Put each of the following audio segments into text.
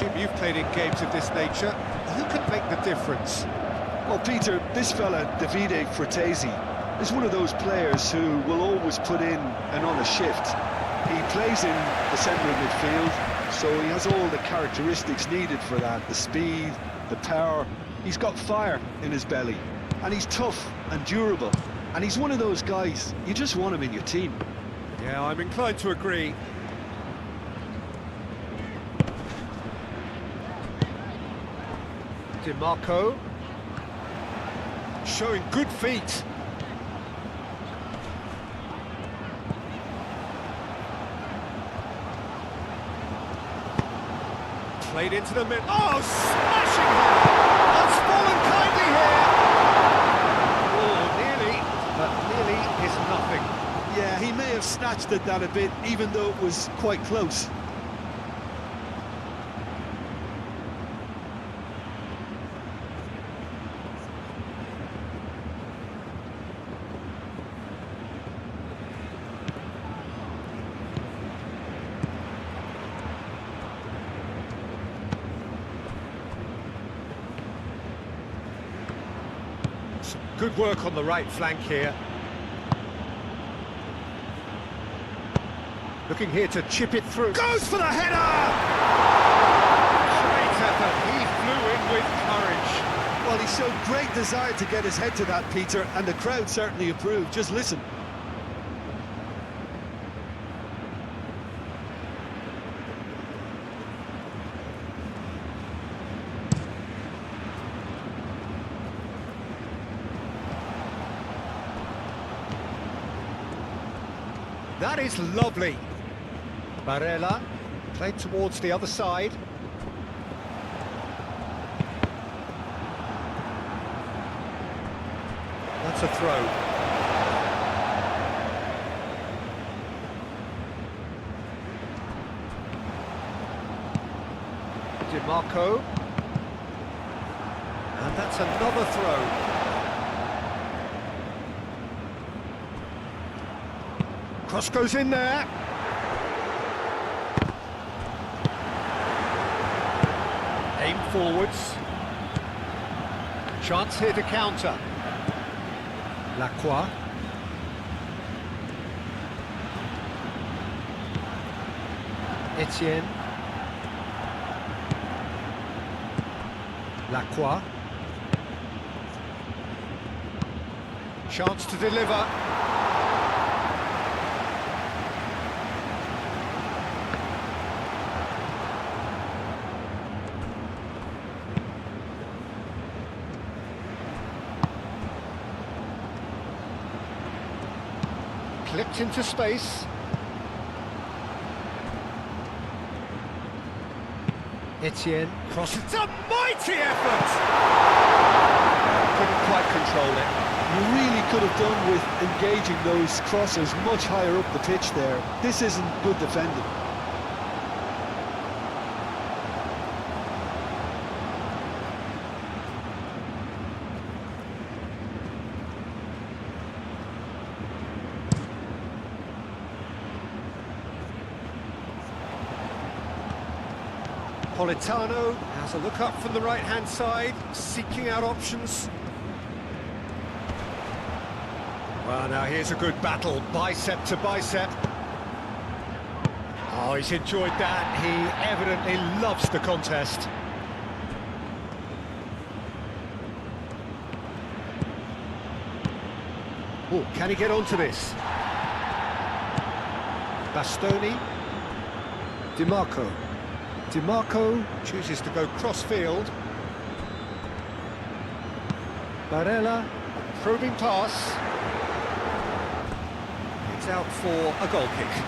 Jim, you've played in games of this nature. Who can make the difference? Well, Peter, this fella, Davide Fratesi, is one of those players who will always put in an honest shift. He plays in the centre of midfield, so he has all the characteristics needed for that. The speed, the power. He's got fire in his belly, and he's tough and durable. And he's one of those guys, you just want him in your team. Yeah, I'm inclined to agree. DiMarco. Showing good feet. Played into the middle. Oh, smashing header! That's fallen kindly here. Oh, nearly, but nearly is nothing. Yeah, he may have snatched at that a bit, even though it was quite close. Good work on the right flank here. Looking here to chip it through. Goes for the header! Great effort. He flew in with courage. Well, he showed great desire to get his head to that, Peter, and the crowd certainly approved. Just listen. That is lovely. Barella played towards the other side. That's a throw. DiMarco. And that's another throw. Cross goes in there. Aim forwards. Chance here to counter. Lacroix. Etienne. Lacroix. Chance to deliver. Clipped into space. Etienne crosses. It's a mighty effort! Couldn't quite control it. You really could have done with engaging those crosses much higher up the pitch there. This isn't good defending. Politano has a look up from the right-hand side, seeking out options. Well, now here's a good battle, bicep to bicep. Oh, he's enjoyed that. He evidently loves the contest. Oh, can he get onto this? Bastoni. DiMarco. DiMarco chooses to go cross-field. Barella, probing pass. It's out for a goal kick.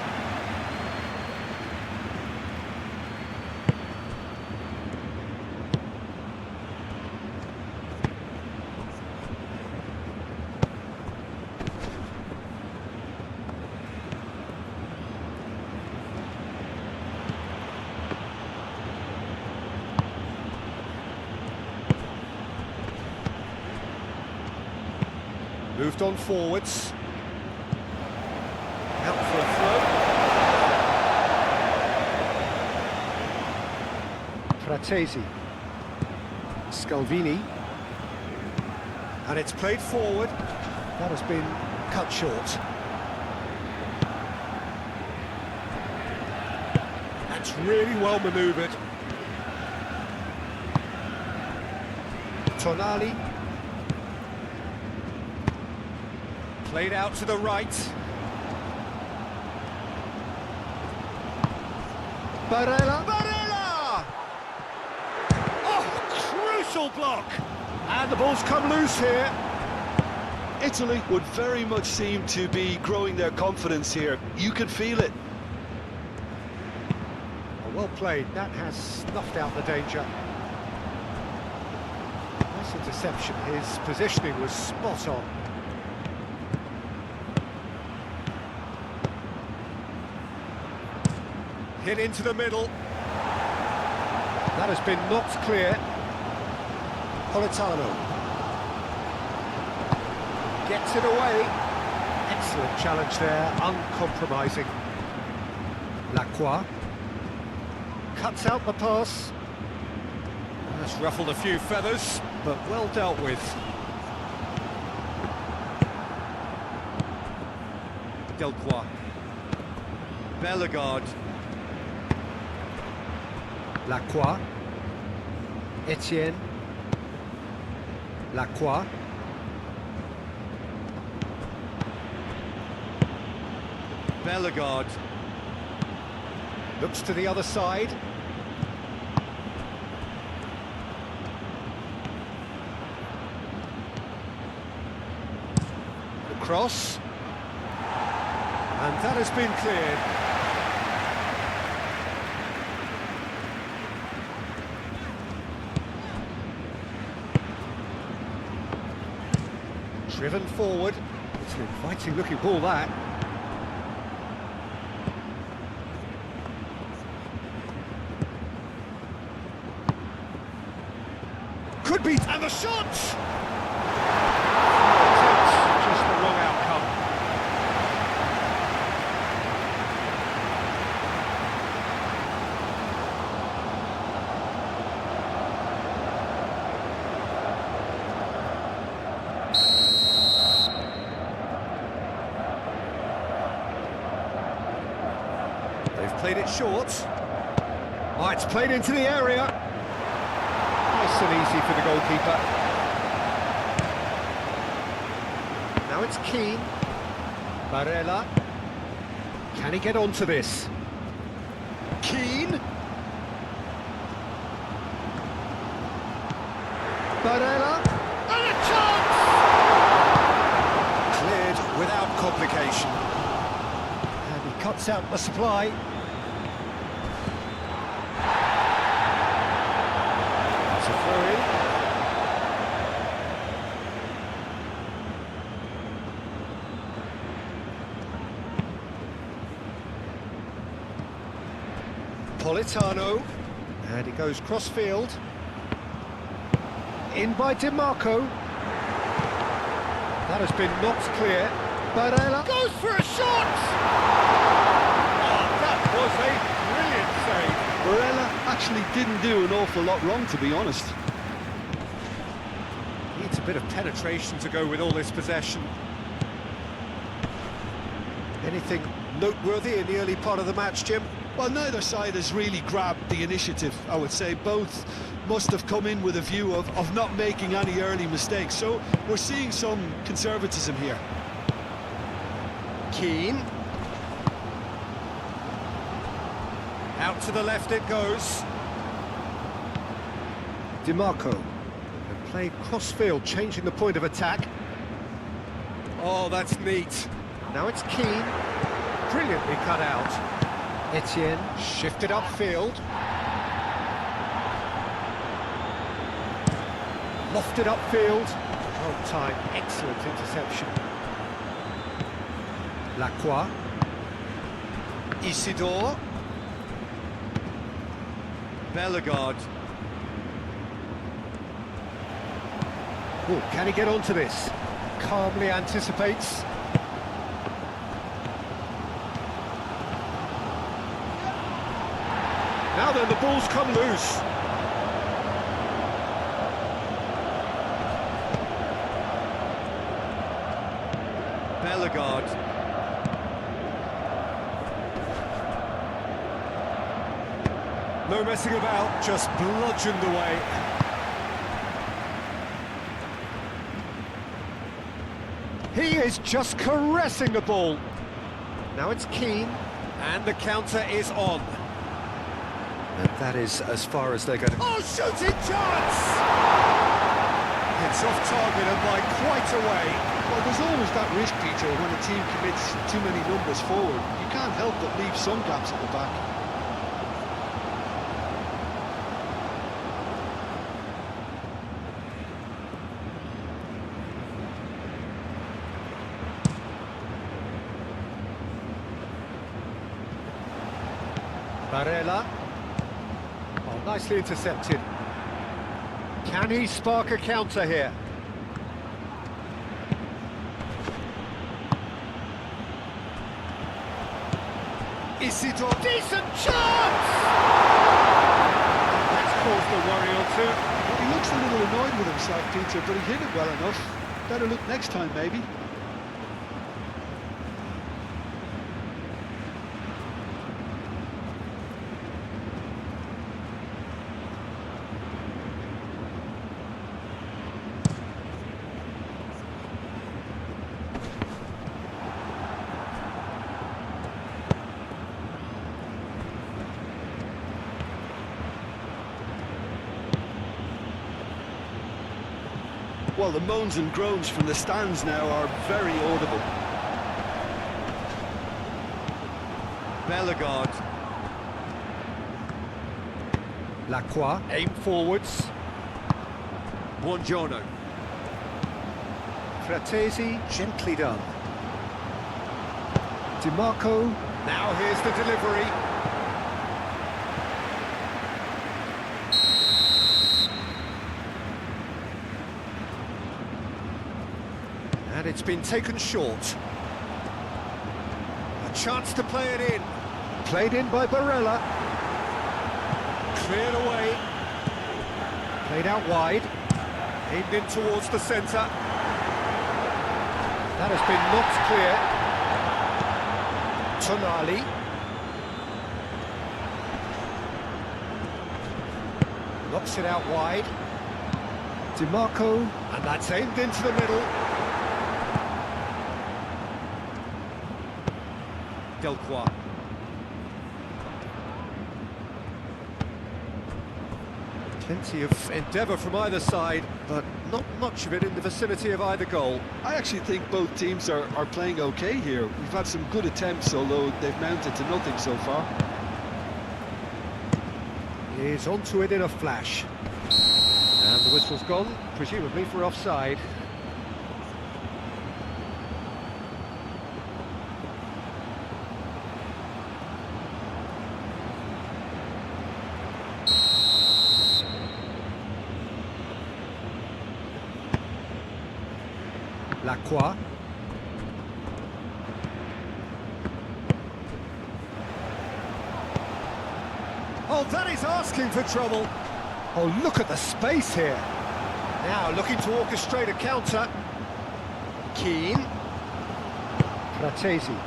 Moved on forwards. Out for a throw. Fratesi. Scalvini. And it's played forward. That has been cut short. That's really well manoeuvred. Tonali. Played out to the right. Barella. Barella! Oh, crucial block! And the ball's come loose here. Italy would very much seem to be growing their confidence here. You can feel it. Well played, that has snuffed out the danger. Nice interception, his positioning was spot on. Hit into the middle. That has been knocked clear. Politano. Gets it away. Excellent challenge there, uncompromising. Lacroix. Cuts out the pass. That's ruffled a few feathers, but well dealt with. Delcroix. Bellegarde. Lacroix. Etienne. Lacroix. Bellegarde. Looks to the other side. The cross. And that has been cleared. Driven forward. It's an inviting looking ball, that. Could be, and the shot! Just the wrong outcome. They've played it short. Oh, it's played into the area. Nice and easy for the goalkeeper. Now it's Keane. Barella. Can he get onto this? Keane. Barella. And a chance! Cleared without complication. And he cuts out the supply. It's a throw-in. Politano, and he goes cross-field. In by DiMarco. That has been knocked clear. Barella goes for a shot! Oh, that was a brilliant save. Barella actually didn't do an awful lot wrong, to be honest. Needs a bit of penetration to go with all this possession. Anything noteworthy in the early part of the match, Jim? Well, neither side has really grabbed the initiative, I would say. Both must have come in with a view of not making any early mistakes. So we're seeing some conservatism here. Keane. Out to the left it goes. DiMarco. And played cross-field, changing the point of attack. Oh, that's neat. Now it's Keane. Brilliantly cut out. Etienne shifted upfield. Lofted upfield. On time, excellent interception. Lacroix. Isidore. Bellegarde. Oh, can he get onto this? Calmly anticipates. Now then, the ball's come loose. No messing about, just bludgeoned away. He is just caressing the ball. Now it's Keane, and the counter is on. And that is as far as they're going to... Oh, shooting chance! It's off target and by quite a way. Well, there's always that risk, Peter, when a team commits too many numbers forward. You can't help but leave some gaps at the back. Barella. Oh, nicely intercepted. Can he spark a counter here? Isidro, decent chance! That's caused a worry or two. Well, he looks a little annoyed with himself, Peter, but he hit it well enough. Better look next time, maybe. Well, the moans and groans from the stands now are very audible. Bellegarde. Lacroix, aim forwards. Buongiorno. Fratesi, gently done. Di Marco. Now here's the delivery. And it's been taken short. A chance to play it in. Played in by Barella. Cleared away. Played out wide. Aimed in towards the centre. That has been knocked clear. Tonali. Knocks it out wide. Di Marco. And that's aimed into the middle. Delcroix. Plenty of endeavour from either side, but not much of it in the vicinity of either goal. I actually think both teams are playing okay here. We've had some good attempts, although they've mounted to nothing so far. He's onto it in a flash. And the whistle's gone, presumably for offside. Lacroix. Oh, that is asking for trouble. Oh, look at the space here. Now looking to orchestrate a counter. Keane. Fratesi.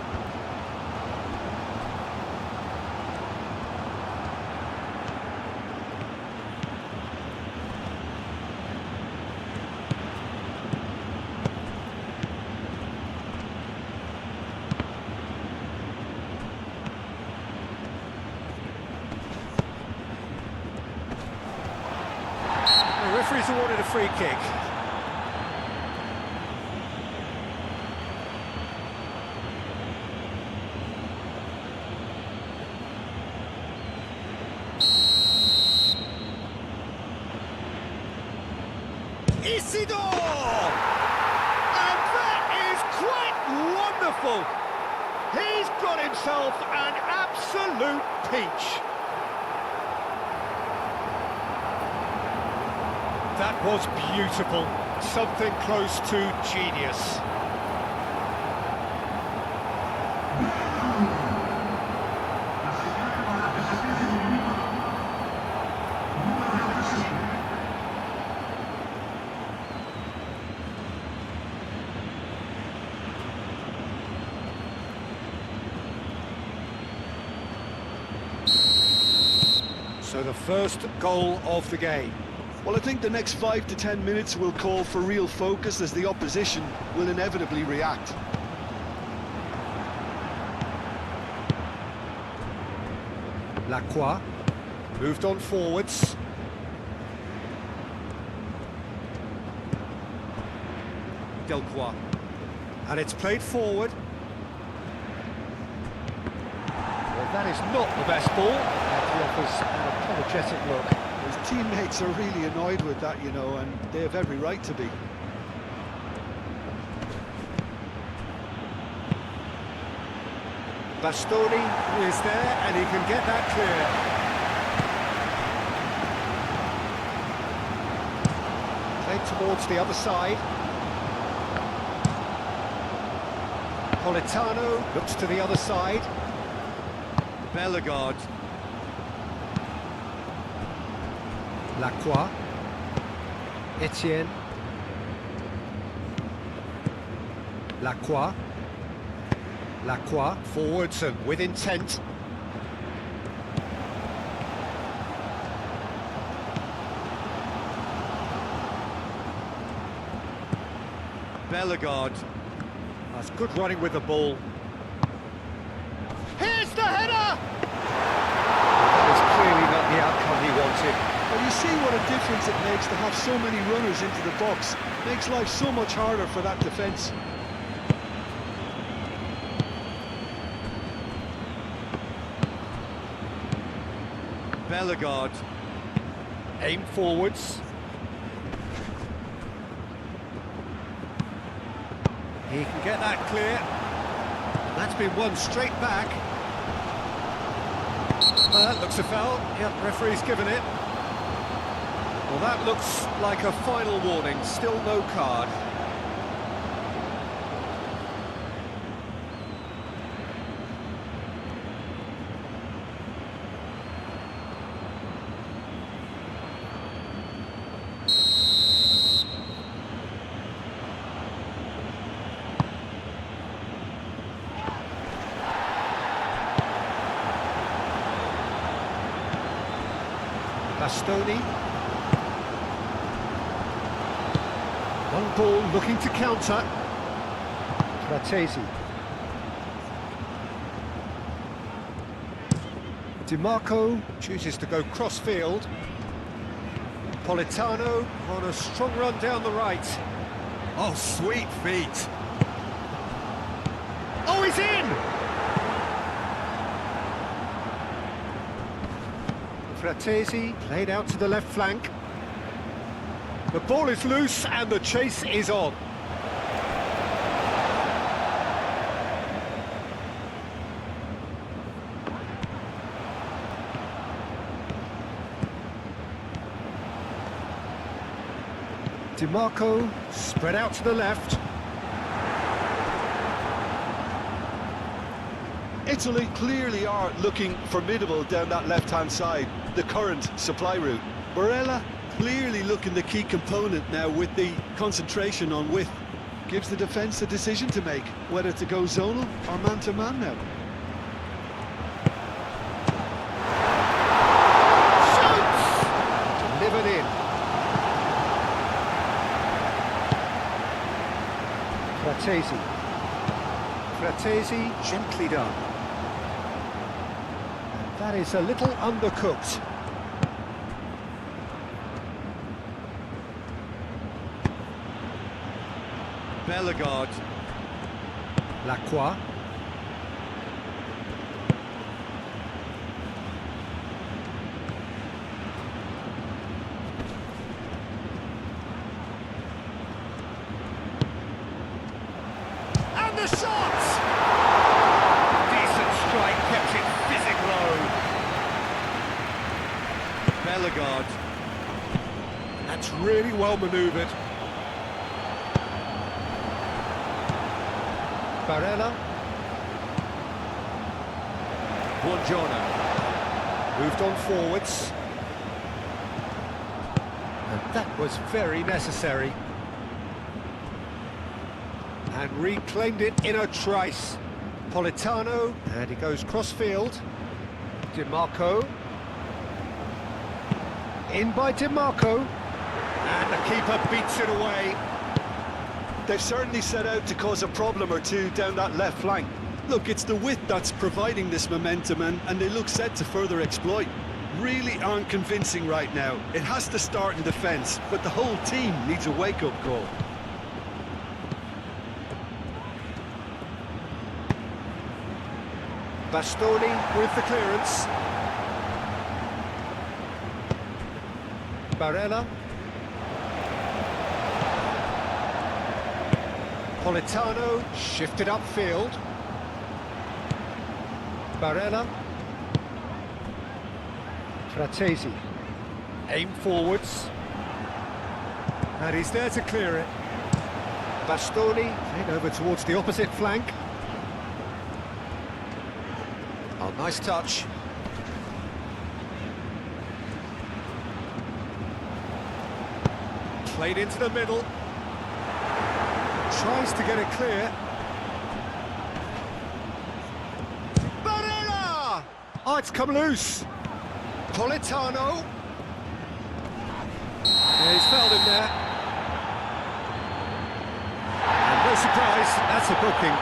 The referee's awarded a free kick. Isidro! And that is quite wonderful. He's got himself an absolute peach. That was beautiful. Something close to genius. So the first goal of the game. Well, I think the next 5 to 10 minutes will call for real focus as the opposition will inevitably react. Lacroix moved on forwards. Delcroix. And it's played forward. Well, that is not the best ball. He offers an apologetic look. His teammates are really annoyed with that, you know, and they have every right to be. Bastoni is there, and he can get that clear. Played towards the other side. Politano looks to the other side. Bellegarde. Lacroix. Etienne. Lacroix. Lacroix forwards and with intent. Bellegarde. That's good running with the ball. Here's the header! That is clearly not the outcome he wanted. Well, you see what a difference it makes to have so many runners into the box. Makes life so much harder for that defence. Bellegarde. Aim forwards. He can get that clear. That's been won straight back. Well, that looks a foul. Yep, referee's given it. Well, that looks like a final warning. Still no card. Bastoni. One ball looking to counter. Fratesi. DiMarco chooses to go cross-field. Politano on a strong run down the right. Oh, sweet feet. Oh, he's in! Fratesi played out to the left flank. The ball is loose and the chase is on. DiMarco spread out to the left. Italy clearly are looking formidable down that left-hand side, the current supply route. Barella clearly looking the key component now with the concentration on width. Gives the defence a decision to make, whether to go zonal or man-to-man now. Shoots! Delivered in. Fratesi. Fratesi, gently done. That is a little undercooked. Bellegarde. Lacroix. And the shot! Decent strike, kept it fizzing low. Bellegarde. That's really well manoeuvred. Barella. Buongiorno. Moved on forwards. And that was very necessary. And reclaimed it in a trice. Politano, and he goes cross-field. DiMarco. In by DiMarco. And the keeper beats it away. They've certainly set out to cause a problem or two down that left flank. Look, it's the width that's providing this momentum, and they look set to further exploit. Really aren't convincing right now. It has to start in defence, but the whole team needs a wake-up call. Bastoni with the clearance. Barella. Politano shifted upfield. Barella. Fratesi. Aim forwards. And he's there to clear it. Bastoni played over towards the opposite flank. Oh, nice touch. Played into the middle. Tries to get it clear. Barella! Oh, it's come loose. Politano. Yeah, he's fouled him there. And no surprise, that's a booking.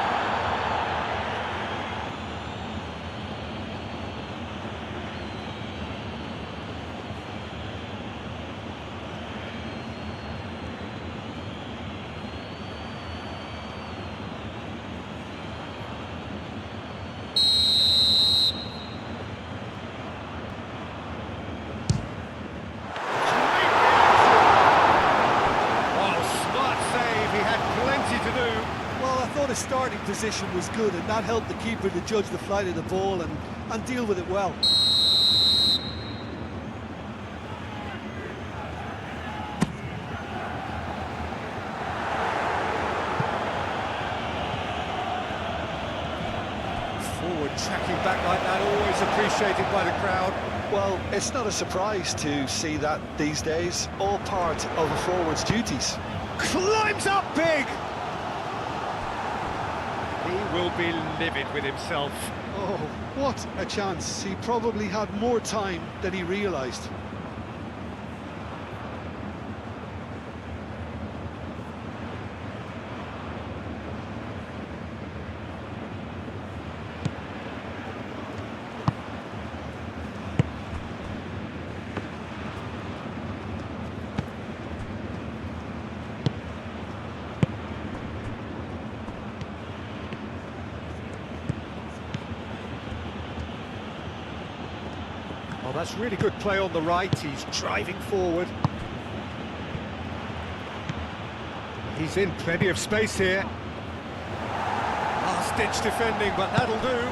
The starting position was good, and that helped the keeper to judge the flight of the ball and deal with it well. Forward tracking back like that, always appreciated by the crowd. Well, it's not a surprise to see that these days, all part of a forward's duties. Climbs up big! He will be livid with himself. Oh, what a chance. He probably had more time than he realised. Oh, that's really good play on the right. He's driving forward. He's in plenty of space here. Last-ditch defending, but that'll do.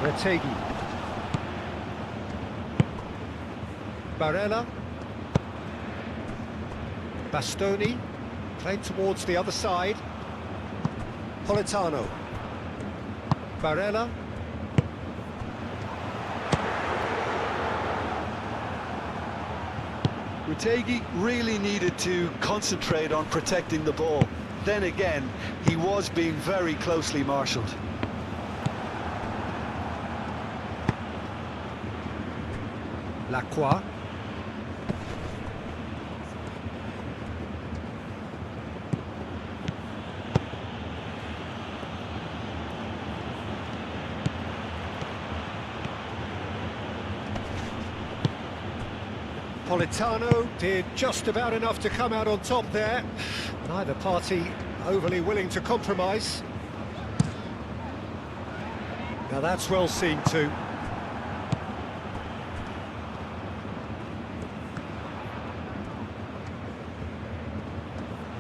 Retegi. Barella. Bastoni. Played towards the other side. Politano. Barella. Retegi really needed to concentrate on protecting the ball. Then again, he was being very closely marshalled. Lacroix. Politano did just about enough to come out on top there. Neither party overly willing to compromise. Now that's well seen too.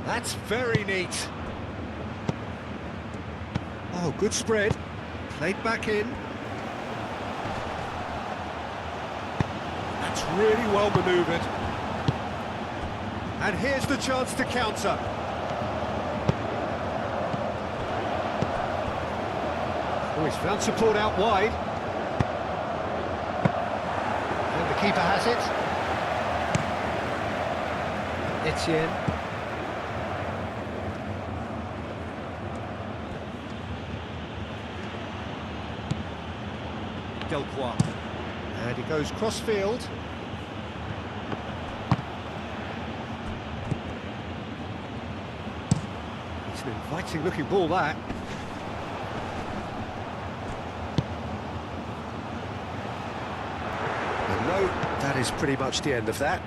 That's very neat. Oh, good spread. Played back in. That's really well manoeuvred. And here's the chance to counter. Oh, he's found support out wide. And the keeper has it. Etienne. Delcroix. And he goes cross-field. It's an inviting looking ball, that. And no, that is pretty much the end of that.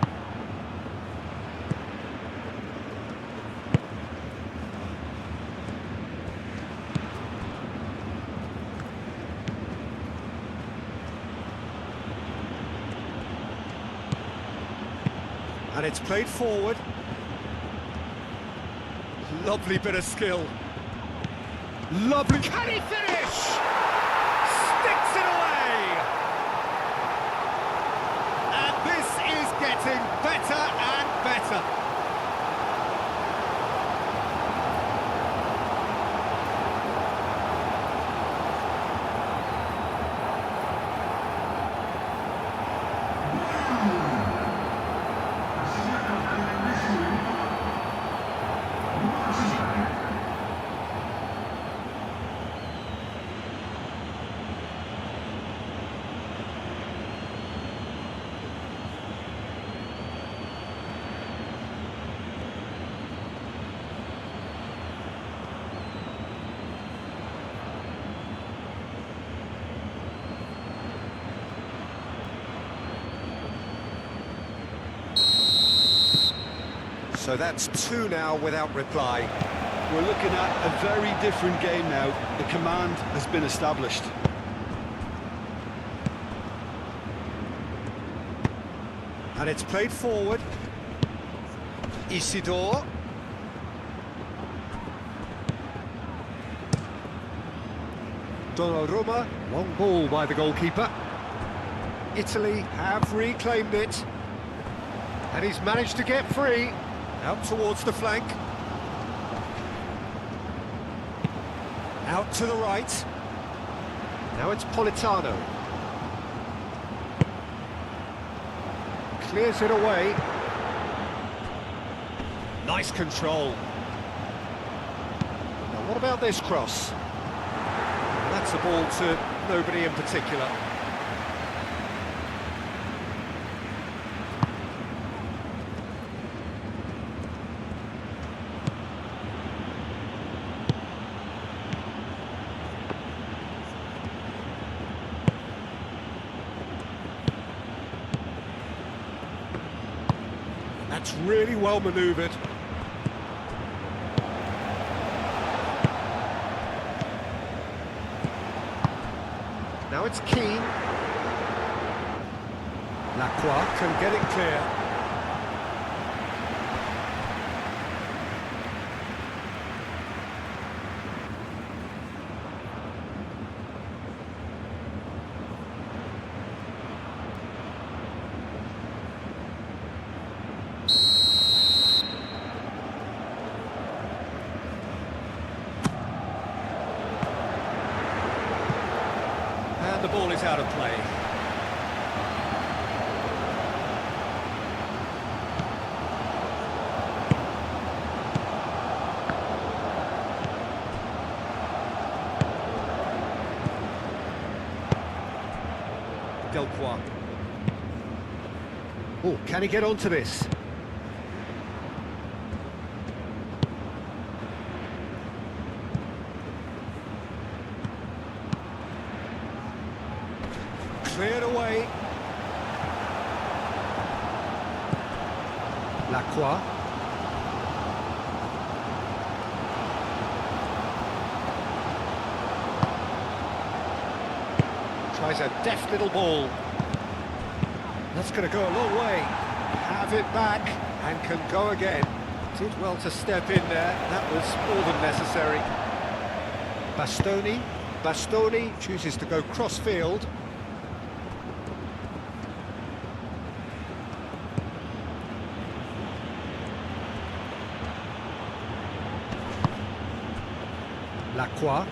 And it's played forward. Lovely bit of skill. Lovely. Can he finish? Sticks it away. And this is getting better and better. So that's 2 now without reply. We're looking at a very different game now. The command has been established. And it's played forward. Isidore. Donnarumma, long ball by the goalkeeper. Italy have reclaimed it. And he's managed to get free. Out towards the flank. Out to the right. Now it's Politano. Clears it away. Nice control. Now what about this cross? That's a ball to nobody in particular. That's really well manoeuvred. Now it's Keane. Lacroix can get it clear. And the ball is out of play. Delpois. Oh, can he get onto this? Cleared away. Lacroix. Tries a deft little ball. That's going to go a long way. Have it back and can go again. Did well to step in there. That was more than necessary. Bastoni chooses to go cross-field. Lacroix.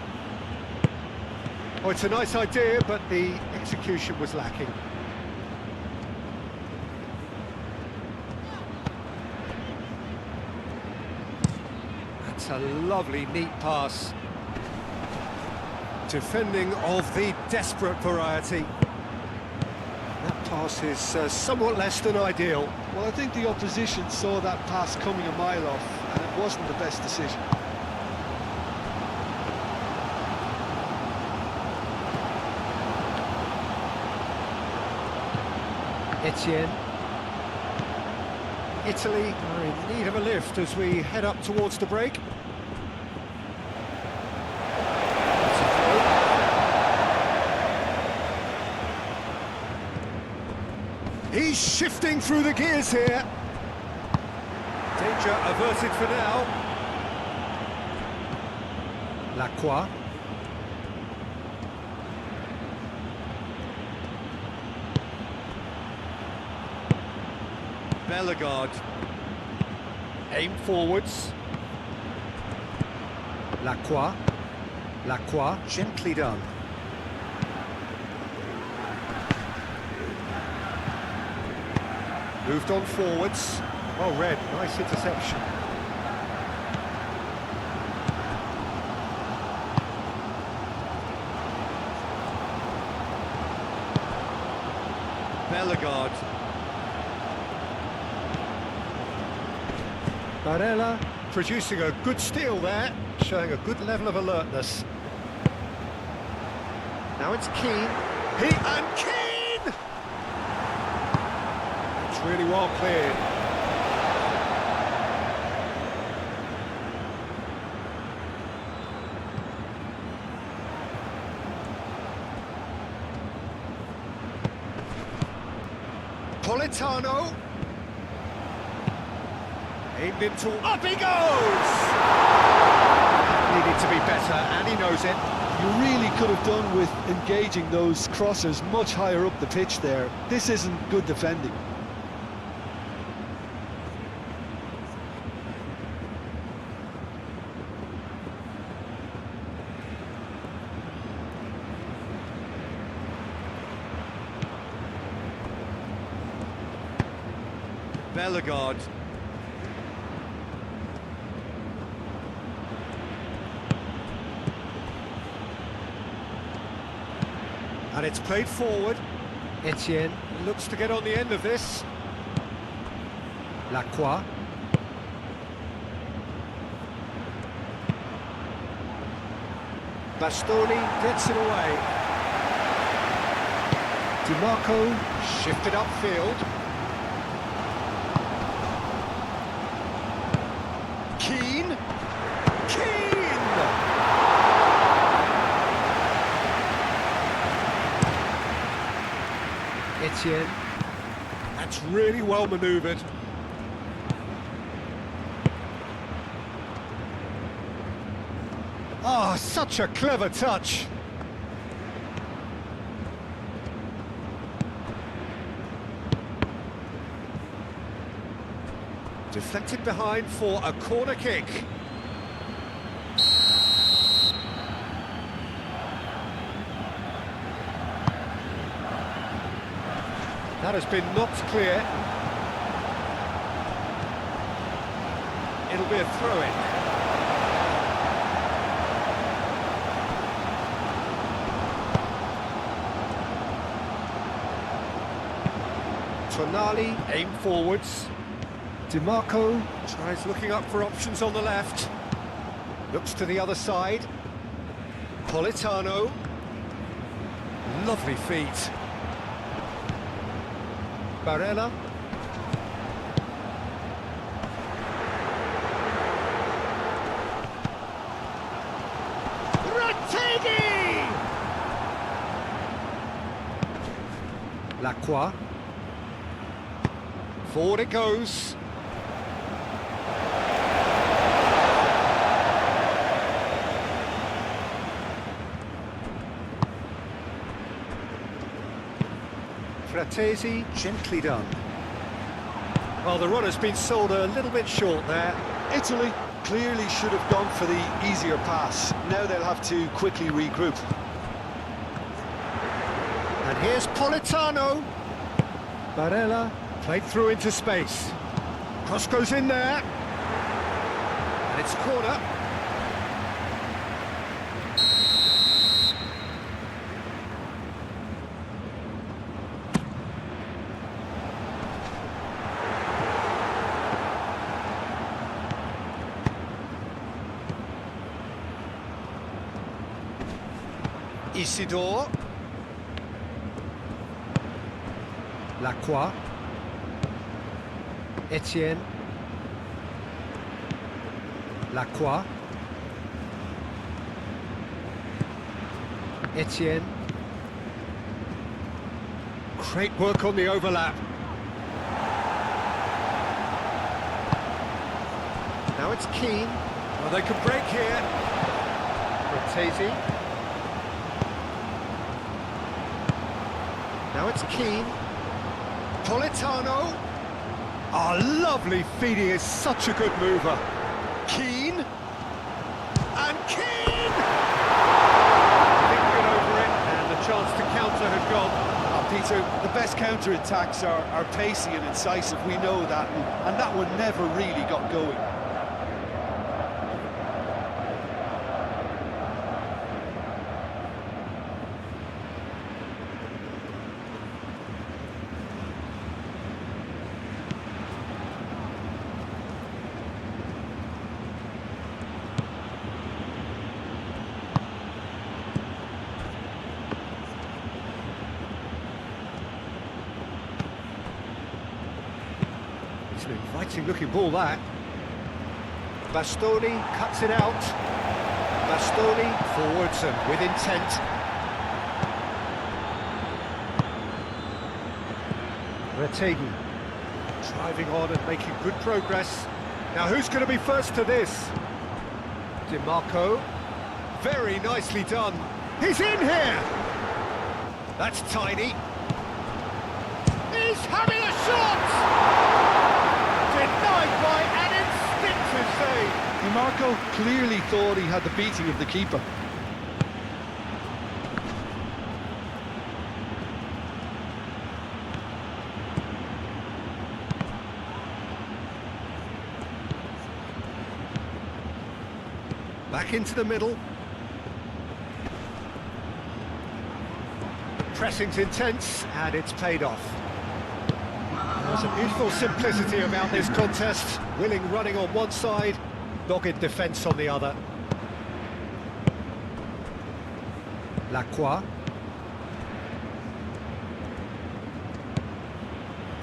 Oh, it's a nice idea, but the execution was lacking. That's a lovely, neat pass. Defending of the desperate variety. That pass is somewhat less than ideal. Well, I think the opposition saw that pass coming a mile off, and it wasn't the best decision. Etienne. Italy are in need of a lift as we head up towards the break. That's a throw. He's shifting through the gears here. Danger averted for now. Lacroix. Bellegarde. Aim forwards. Lacroix. Lacroix, gently done. Moved on forwards. Well read, nice interception. Bellegarde. Barella producing a good steal there, showing a good level of alertness. Now it's Keane. Keane! It's really well cleared. Politano. Aimed into... Up he goes! Needed to be better, and he knows it. You really could have done with engaging those crossers much higher up the pitch there. This isn't good defending. Bellegarde. And it's played forward. Etienne looks to get on the end of this. Lacroix. Bastoni gets it away. DiMarco shifted upfield. Keane. Etienne. That's really well manoeuvred. Oh, such a clever touch. Deflected behind for a corner kick. That has been knocked clear. It'll be a throw-in. Tonali, aim forwards. DiMarco tries looking up for options on the left. Looks to the other side. Politano. Lovely feet. Barella. Rategui! Lacroix. Forward it goes. Fratesi, gently done. Well, the run has been sold a little bit short there. Italy clearly should have gone for the easier pass. Now they'll have to quickly regroup. And here's Politano. Barella played through into space. Cross goes in there. And it's corner. Isidore. Lacroix. Etienne. Lacroix. Etienne. Great work on the overlap. Now it's Keane. Well, they can break here. Cortese. Now it's Keane. Politano. Oh, lovely feed. He is such a good mover. Keane. And Keane! Thinking over it, and the chance to counter had gone. Peter, the best counter-attacks are pacey and incisive, we know that, and that one never really got going. It's an inviting looking ball, that. Bastoni cuts it out. Bastoni forwards and with intent. Retegi driving on and making good progress. Now who's going to be first to this? DiMarco. Very nicely done. He's in here! That's tiny. He's having a shot! Denied by an instinctive save. DiMarco clearly thought he had the beating of the keeper. Back into the middle. Pressing's intense, and it's paid off. There's a beautiful simplicity about this contest. Willing running on one side, dogged defence on the other. Lacroix.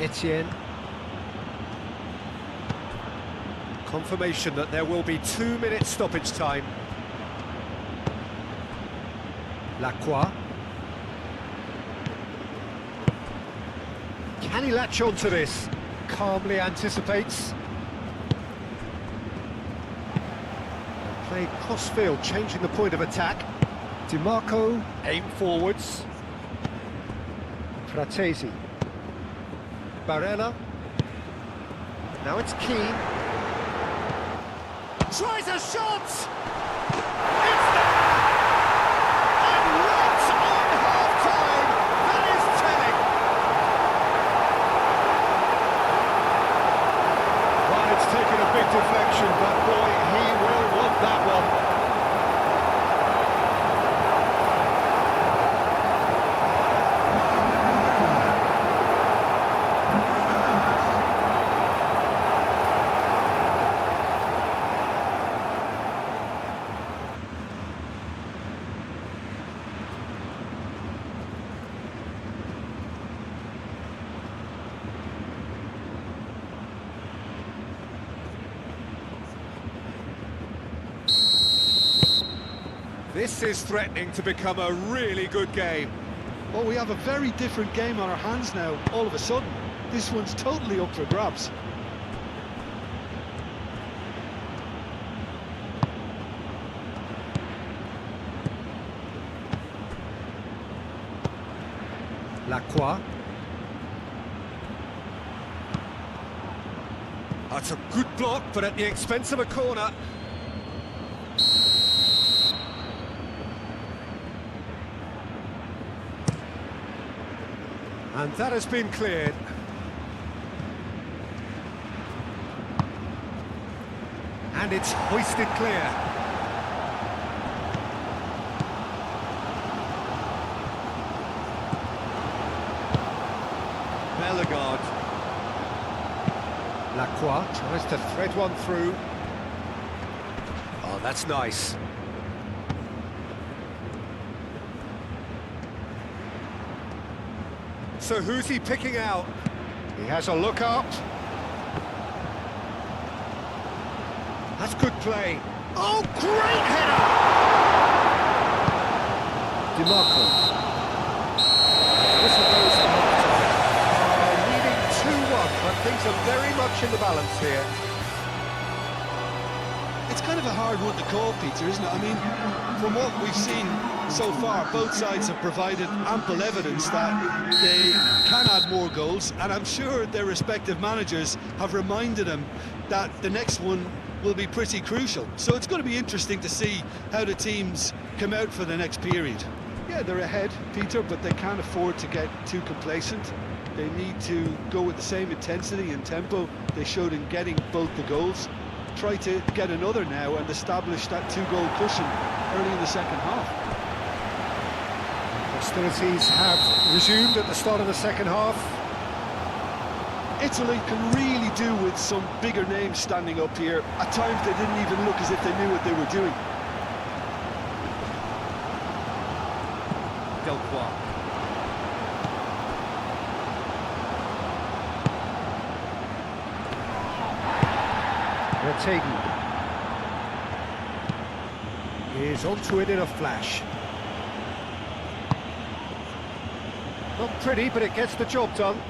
Etienne. Confirmation that there will be 2 minutes stoppage time. Lacroix. Can he latch on to this? Calmly anticipates. Played cross-field, changing the point of attack. DiMarco, aim forwards. Fratesi. Barella. Now it's Keane. Tries a shot! It's there! And right on half-time! That is telling! Well, it's taken a big deflection, but boy, he will want that one. This is threatening to become a really good game. Well, we have a very different game on our hands now, all of a sudden. This one's totally up for grabs. Lacroix. That's a good block, but at the expense of a corner. And that has been cleared. And it's hoisted clear. Bellegarde. Lacroix tries to thread one through. Oh, that's nice. So who's he picking out? He has a look up. That's good play. Oh, great header! DiMarco. Whistle goes for half-time. Leading 2-1, but things are very much in the balance here. It's kind of a hard one to call, Peter, isn't it? I mean, from what we've seen so far, both sides have provided ample evidence that they can add more goals, and I'm sure their respective managers have reminded them that the next one will be pretty crucial. So it's going to be interesting to see how the teams come out for the next period. Yeah, they're ahead, Peter, but they can't afford to get too complacent. They need to go with the same intensity and tempo they showed in getting both the goals. Try to get another now and establish that two-goal cushion early in the second half. Hostilities have resumed at the start of the second half. Italy can really do with some bigger names standing up here. At times they didn't even look as if they knew what they were doing. Delcroix. Retegi is onto it in a flash. Not pretty, but it gets the job done.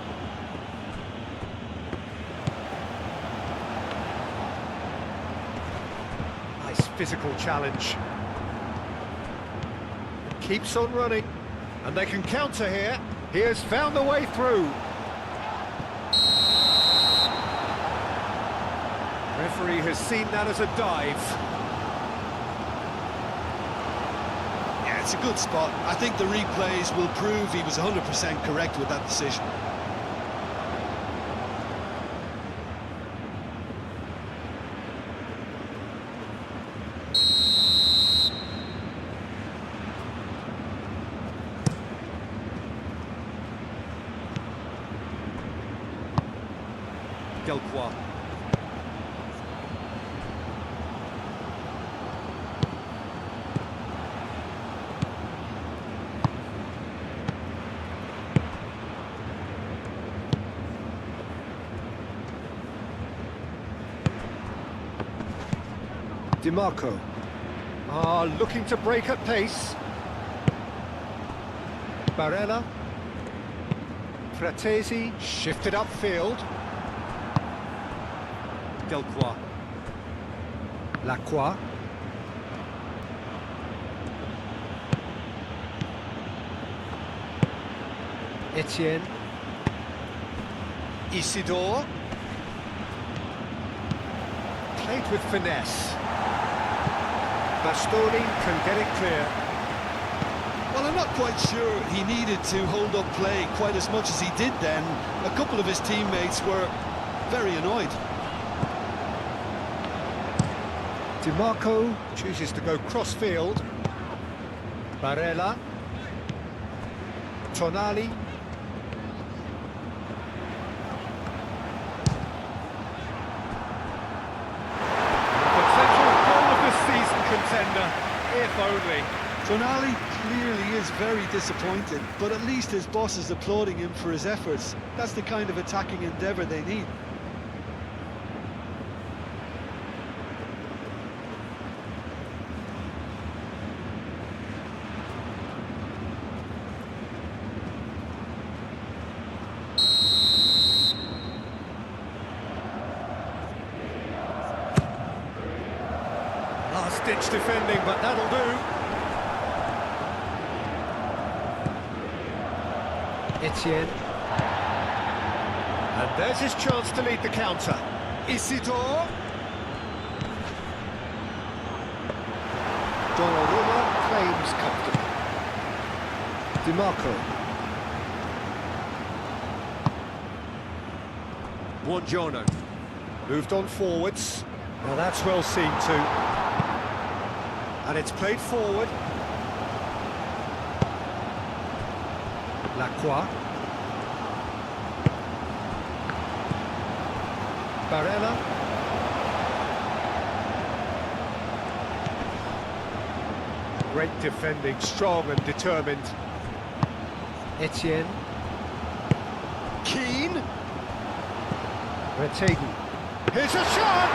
Nice physical challenge. Keeps on running, and they can counter here. He has found the way through. Referee has seen that as a dive. Yeah, it's a good spot. I think the replays will prove he was 100% correct with that decision. Delcroix. DiMarco looking to break at pace. Barella. Fratesi shifted upfield. Delcroix. Lacroix. Etienne. Isidore. Played with finesse. Bastoni can get it clear. Well, I'm not quite sure he needed to hold up play quite as much as he did then. A couple of his teammates were very annoyed. DiMarco chooses to go cross-field. Barella. Tonali. Potential goal of the season contender, if only. Tonali clearly is very disappointed, but at least his boss is applauding him for his efforts. That's the kind of attacking endeavour they need. Last-ditch defending, but that'll do. Etienne. And there's his chance to lead the counter. Isidore. Donnarumma claims comfortably. DiMarco. Buongiorno. Moved on forwards. Now that's well seen too. And it's played forward. Lacroix. Barella. Great defending, strong and determined. Etienne. Keane. Retegi. Here's a shot!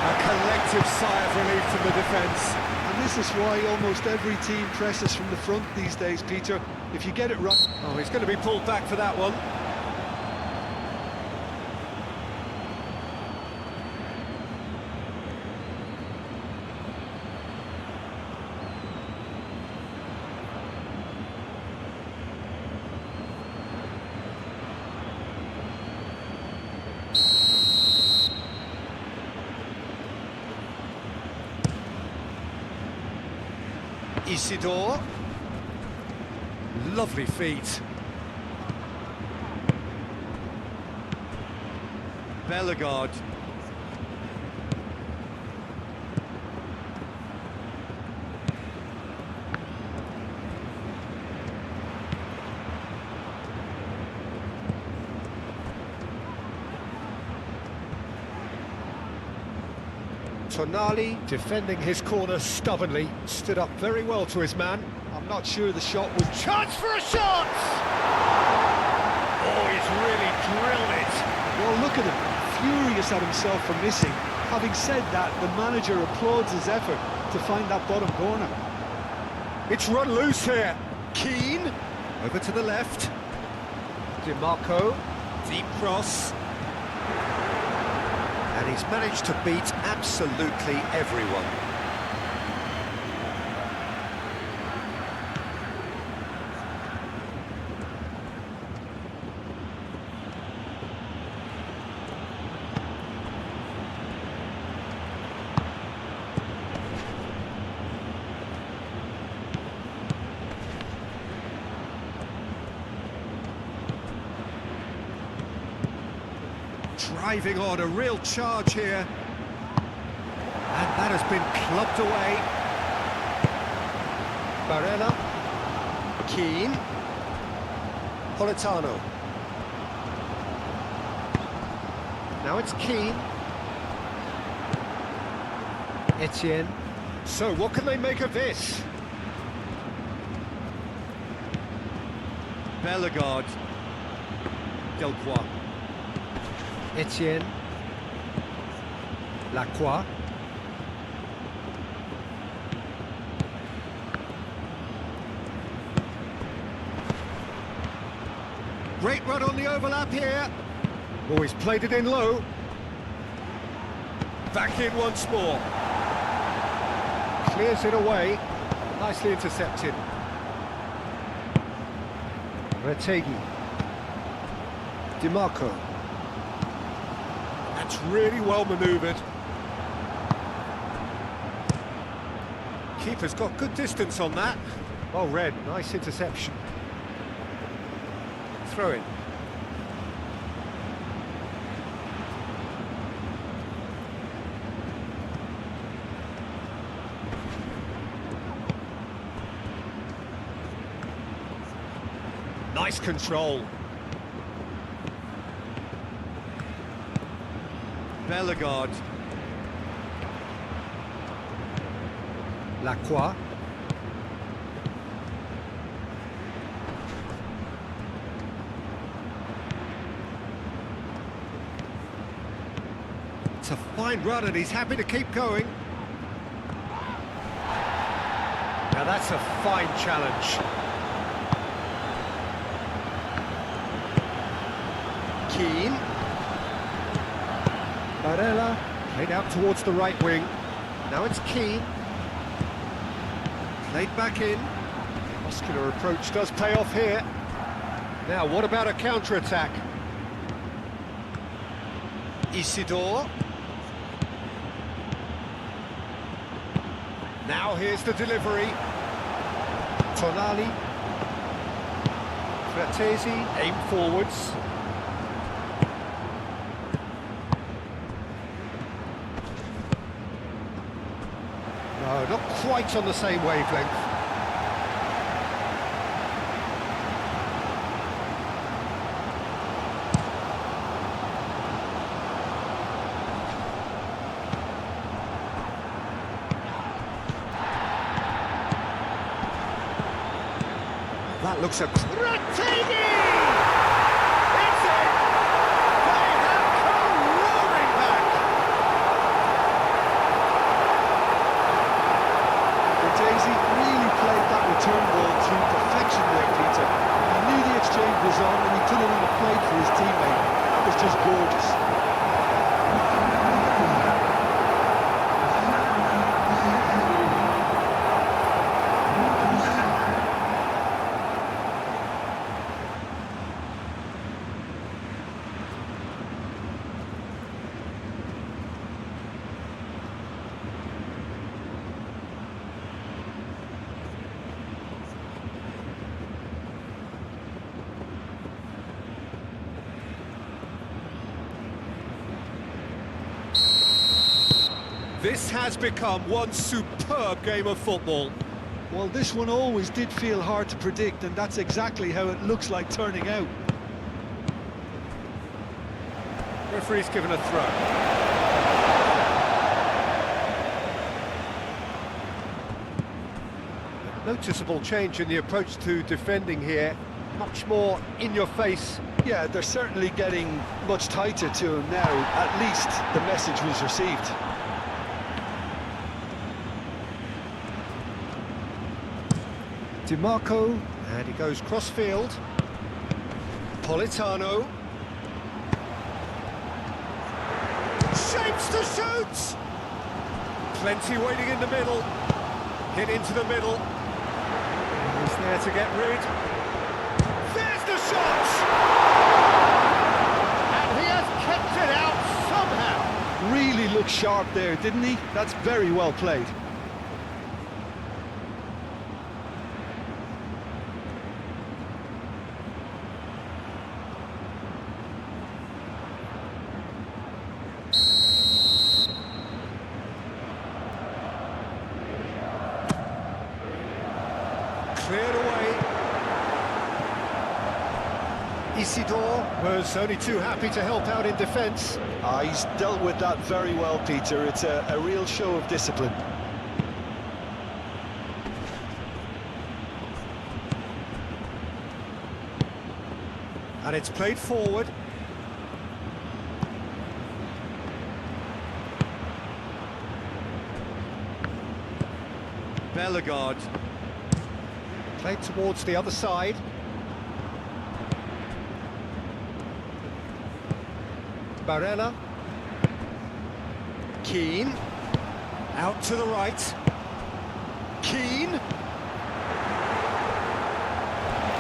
A collective sigh of relief from the defence. And this is why almost every team presses from the front these days, Peter. If you get it right... Oh, he's going to be pulled back for that one. Isidore. Lovely feet. Bellegarde. Tonali, defending his corner stubbornly, stood up very well to his man. I'm not sure the shot was... Chance for a shot! Oh, he's really drilled it. Well, look at him, furious at himself for missing. Having said that, the manager applauds his effort to find that bottom corner. It's run loose here. Keane, over to the left. DiMarco, deep cross. And he's managed to beat absolutely everyone. Driving on, a real charge here. And that has been clubbed away. Barella. Keane. Politano. Now it's Keane. Etienne. So what can they make of this? Bellegarde. Delcroix. Etienne. Lacroix. Great run on the overlap here. Oh, he's played it in low. Back in once more. Clears it away. Nicely intercepted. Retegi. DiMarco. That's really well manoeuvred. Keeper's got good distance on that. Well read, nice interception. Throw in. Nice control. Bellegarde. Lacroix. It's a fine run and he's happy to keep going. Now that's a fine challenge. Keane. Barella, played out towards the right wing. Now it's Keane. Played back in. Muscular approach does pay off here. Now, what about a counter-attack? Isidore. Now here's the delivery. Tonali. Fratesi, aim forwards. No, not quite on the same wavelength. That looks a... Fratesi! This has become one superb game of football. Well, this one always did feel hard to predict, and that's exactly how it looks like turning out. Referee's given a throw. Noticeable change in the approach to defending here. Much more in your face. Yeah, they're certainly getting much tighter to him now. At least the message was received. DiMarco, and he goes cross-field. Politano. Shapes to shoot! Plenty waiting in the middle. Hit into the middle. He's there to get rid. There's the shot! And he has kept it out somehow. Really looked sharp there, didn't he? That's very well played. Cleared away. Isidore was only too happy to help out in defence. He's dealt with that very well, Peter. It's a real show of discipline. And it's played forward. Bellegarde. Played towards the other side. Barella. Keane. Out to the right. Keane.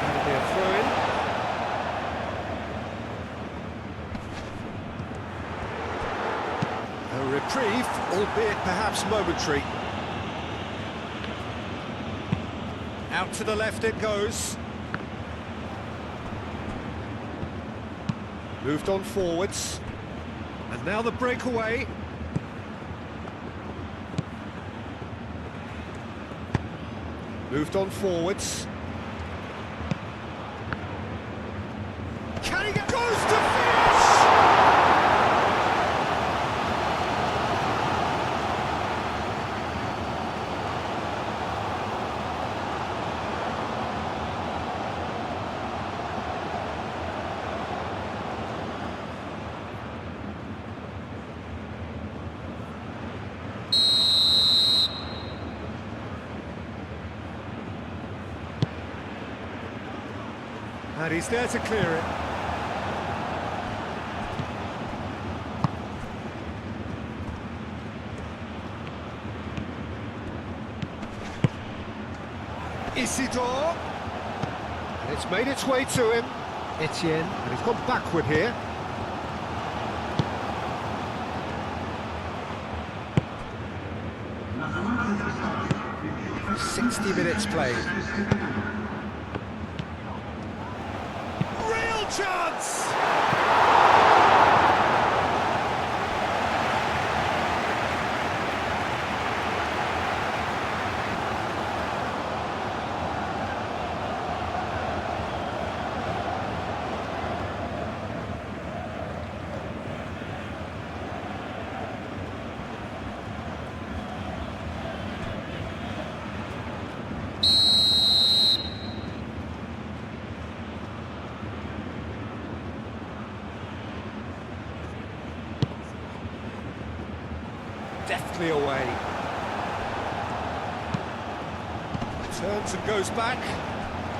That'll be a throw-in. A reprieve, albeit perhaps momentary. Out to the left it goes. Moved on forwards. And now the breakaway. Moved on forwards. Can he get... Goes to finish! And he's there to clear it. Isidore. And it's made its way to him. Etienne. And he's gone backward here. "60 minutes played. Real chance! Deftly away. Turns and goes back.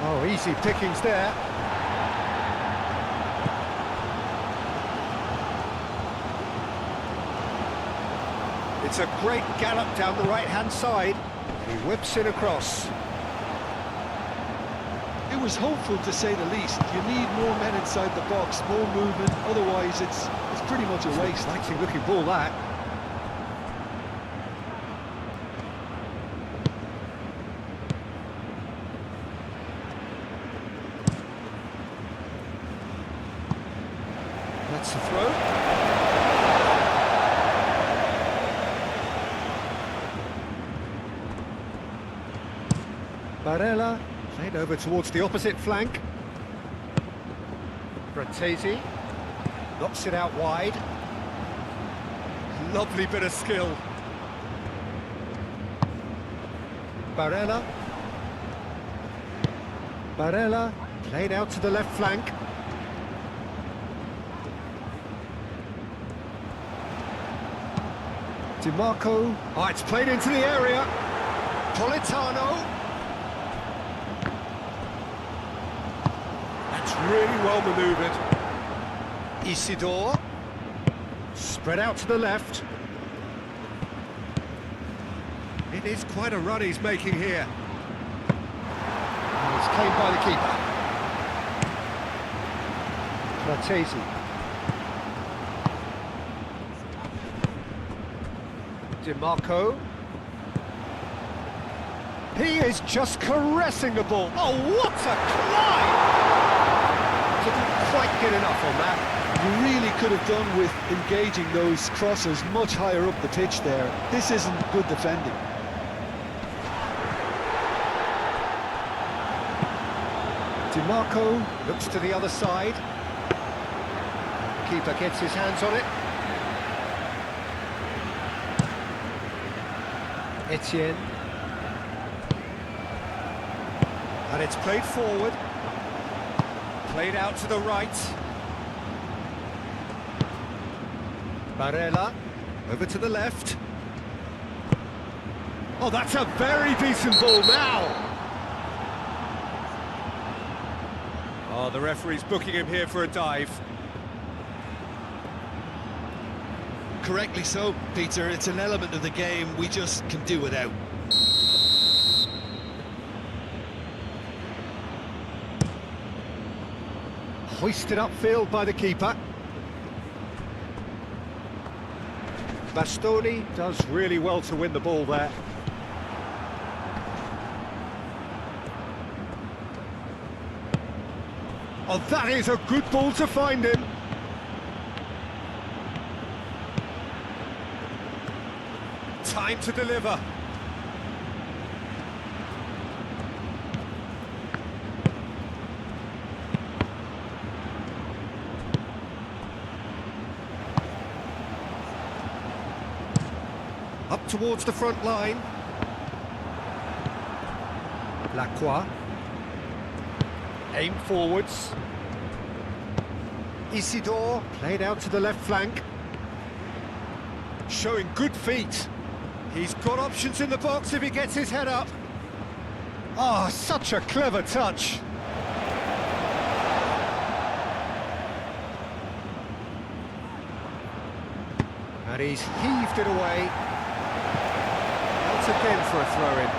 Oh, easy pickings there. It's a great gallop down the right-hand side. He whips it across. It was hopeful, to say the least. You need more men inside the box, more movement. Otherwise, it's pretty much a waste. Exciting looking ball, that. That's a throw. Barella, played over towards the opposite flank. Fratesi knocks it out wide. Lovely bit of skill. Barella. Barella, played out to the left flank. DiMarco. Oh, it's played into the area. Politano. That's really well manoeuvred. Isidore. Spread out to the left. It is quite a run he's making here. And it's claimed by the keeper. Fratesi. DiMarco. He is just caressing the ball. Oh, what a climb! Didn't quite get enough on that. You really could have done with engaging those crosses much higher up the pitch there. This isn't good defending. DiMarco looks to the other side. Keeper gets his hands on it. Etienne. And it's played forward. Played out to the right. Barella, over to the left. Oh, that's a very decent ball now. Oh, the referee's booking him here for a dive. Correctly so, Peter. It's an element of the game we just can do without. Hoisted upfield by the keeper. Bastoni does really well to win the ball there. Oh, that is a good ball to find him. Time to deliver. Up towards the front line. Lacroix. Aim forwards. Isidore played out to the left flank. Showing good feet. He's got options in the box if he gets his head up. Ah, such a clever touch. And he's heaved it away. Once again for a throw-in.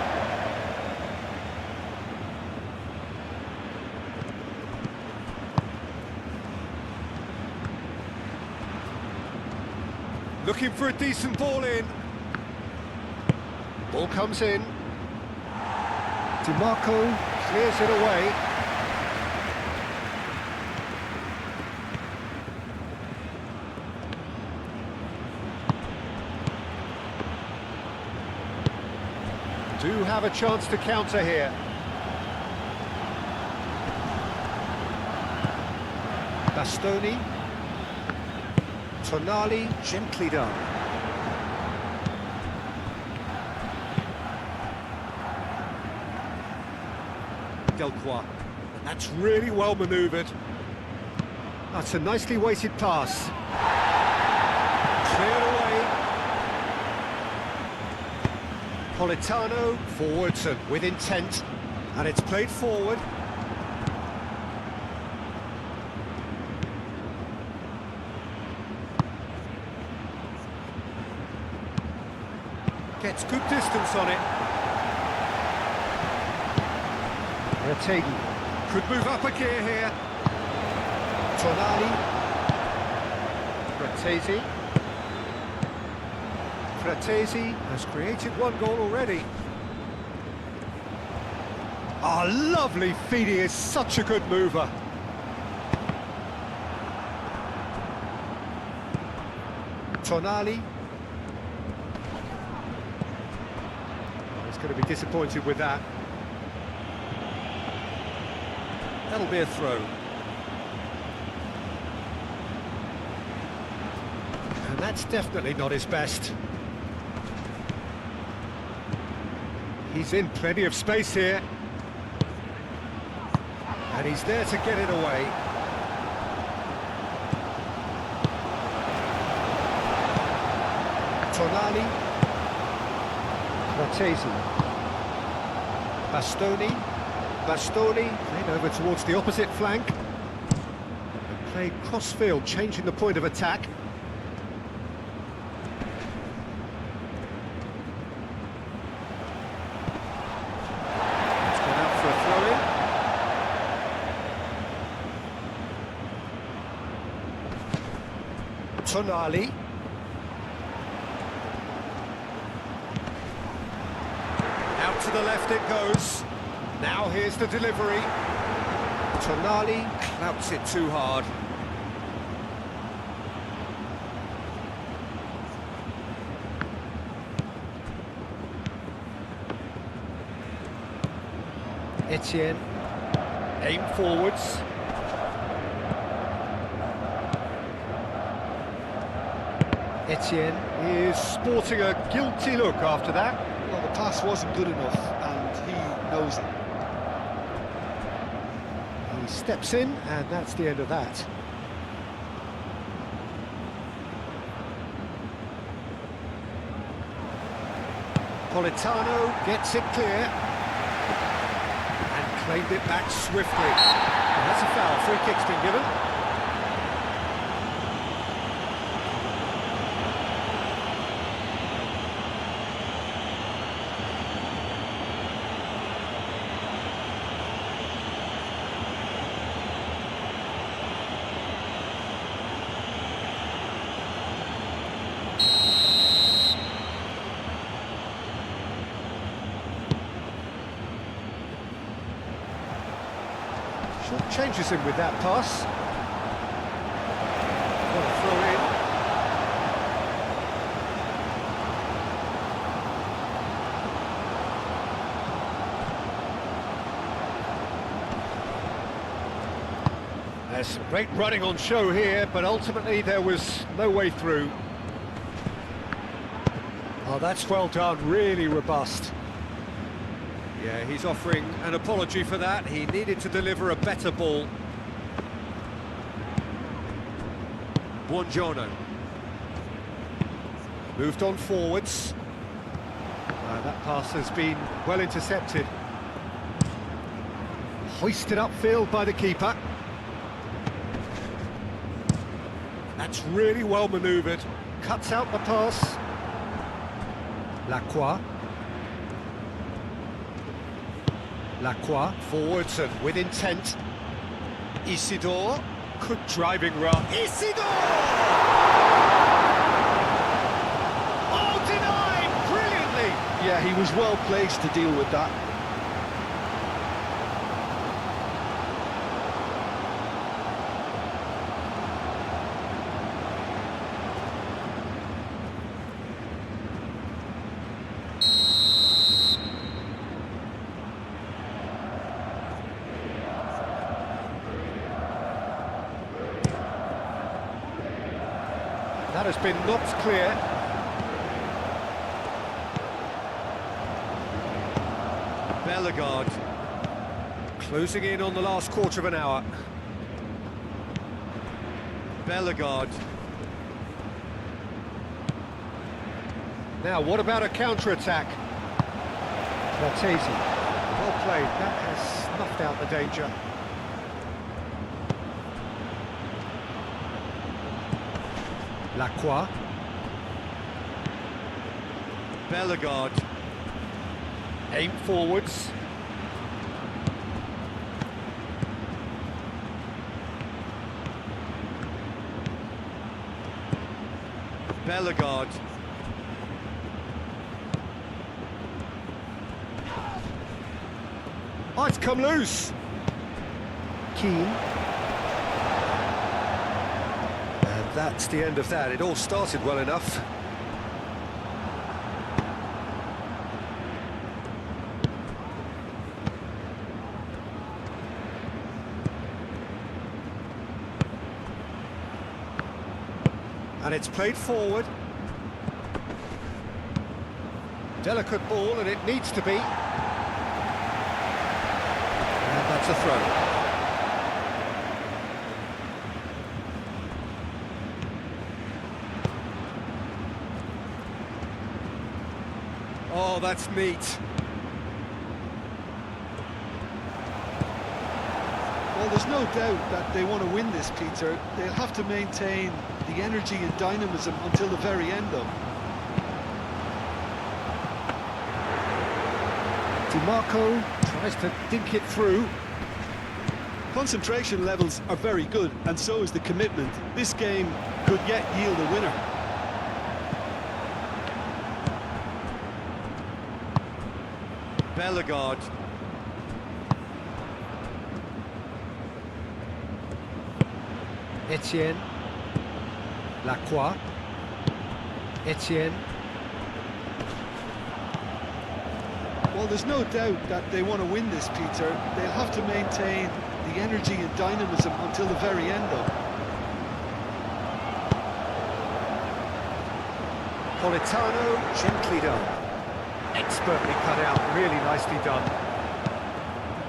Looking for a decent ball in. Ball comes in. DiMarco clears it away. Do have a chance to counter here. Bastoni. Tonali, gently done. Delcroix, and that's really well manoeuvred. That's a nicely weighted pass. Cleared away. Politano, forwards and with intent, and it's played forward. Gets good distance on it. Retegui could move up a gear here. Tonali. Fratesi. Fratesi has created one goal already. Ah, lovely feed. He is such a good mover. Tonali. He's going to be disappointed with that. That'll be a throw. And that's definitely not his best. He's in plenty of space here. And he's there to get it away. Tonali. Fratesi. Bastoni played over towards the opposite flank. And played cross-field, changing the point of attack. It's gone out for a throw-in. Tonali. Out to the left it goes. Now here's the delivery. Tonali clouts it too hard. Etienne. Aim forwards. Etienne is sporting a guilty look after that. Well, the pass wasn't good enough, and he knows it. He steps in, and that's the end of that. Politano gets it clear. And claimed it back swiftly. And that's a foul. Free kick's been given. Short changes him with that pass. What a throw in. There's some great running on show here, but ultimately there was no way through. Oh, that's well done, really robust. Yeah, he's offering an apology for that. He needed to deliver a better ball. Buongiorno. Moved on forwards. That pass has been well intercepted. Hoisted upfield by the keeper. That's really well manoeuvred. Cuts out the pass. Lacroix. Lacroix, forwards and with intent. Isidore, good driving run. Isidore! Oh, denied brilliantly! Yeah, he was well placed to deal with that. That has been knocked clear. Bellegarde closing in on the last quarter of an hour. Bellegarde. Now, what about a counter-attack? Fratesi. Well played. That has snuffed out the danger. Lacroix. Bellegarde. Aim forwards. Bellegarde. Oh, it's come loose. Keane. That's the end of that. It all started well enough. And it's played forward. Delicate ball, and it needs to be. And that's a throw. Oh, that's neat. Well, there's no doubt that they want to win this, Peter. They'll have to maintain the energy and dynamism until the very end, though. DiMarco tries to dink it through. Concentration levels are very good, and so is the commitment. This game could yet yield a winner. Bellegarde. Etienne. Lacroix. Etienne. Well, there's no doubt that they want to win this, Peter. They'll have to maintain the energy and dynamism until the very end, though. Politano, gently done. Expertly cut out, really nicely done.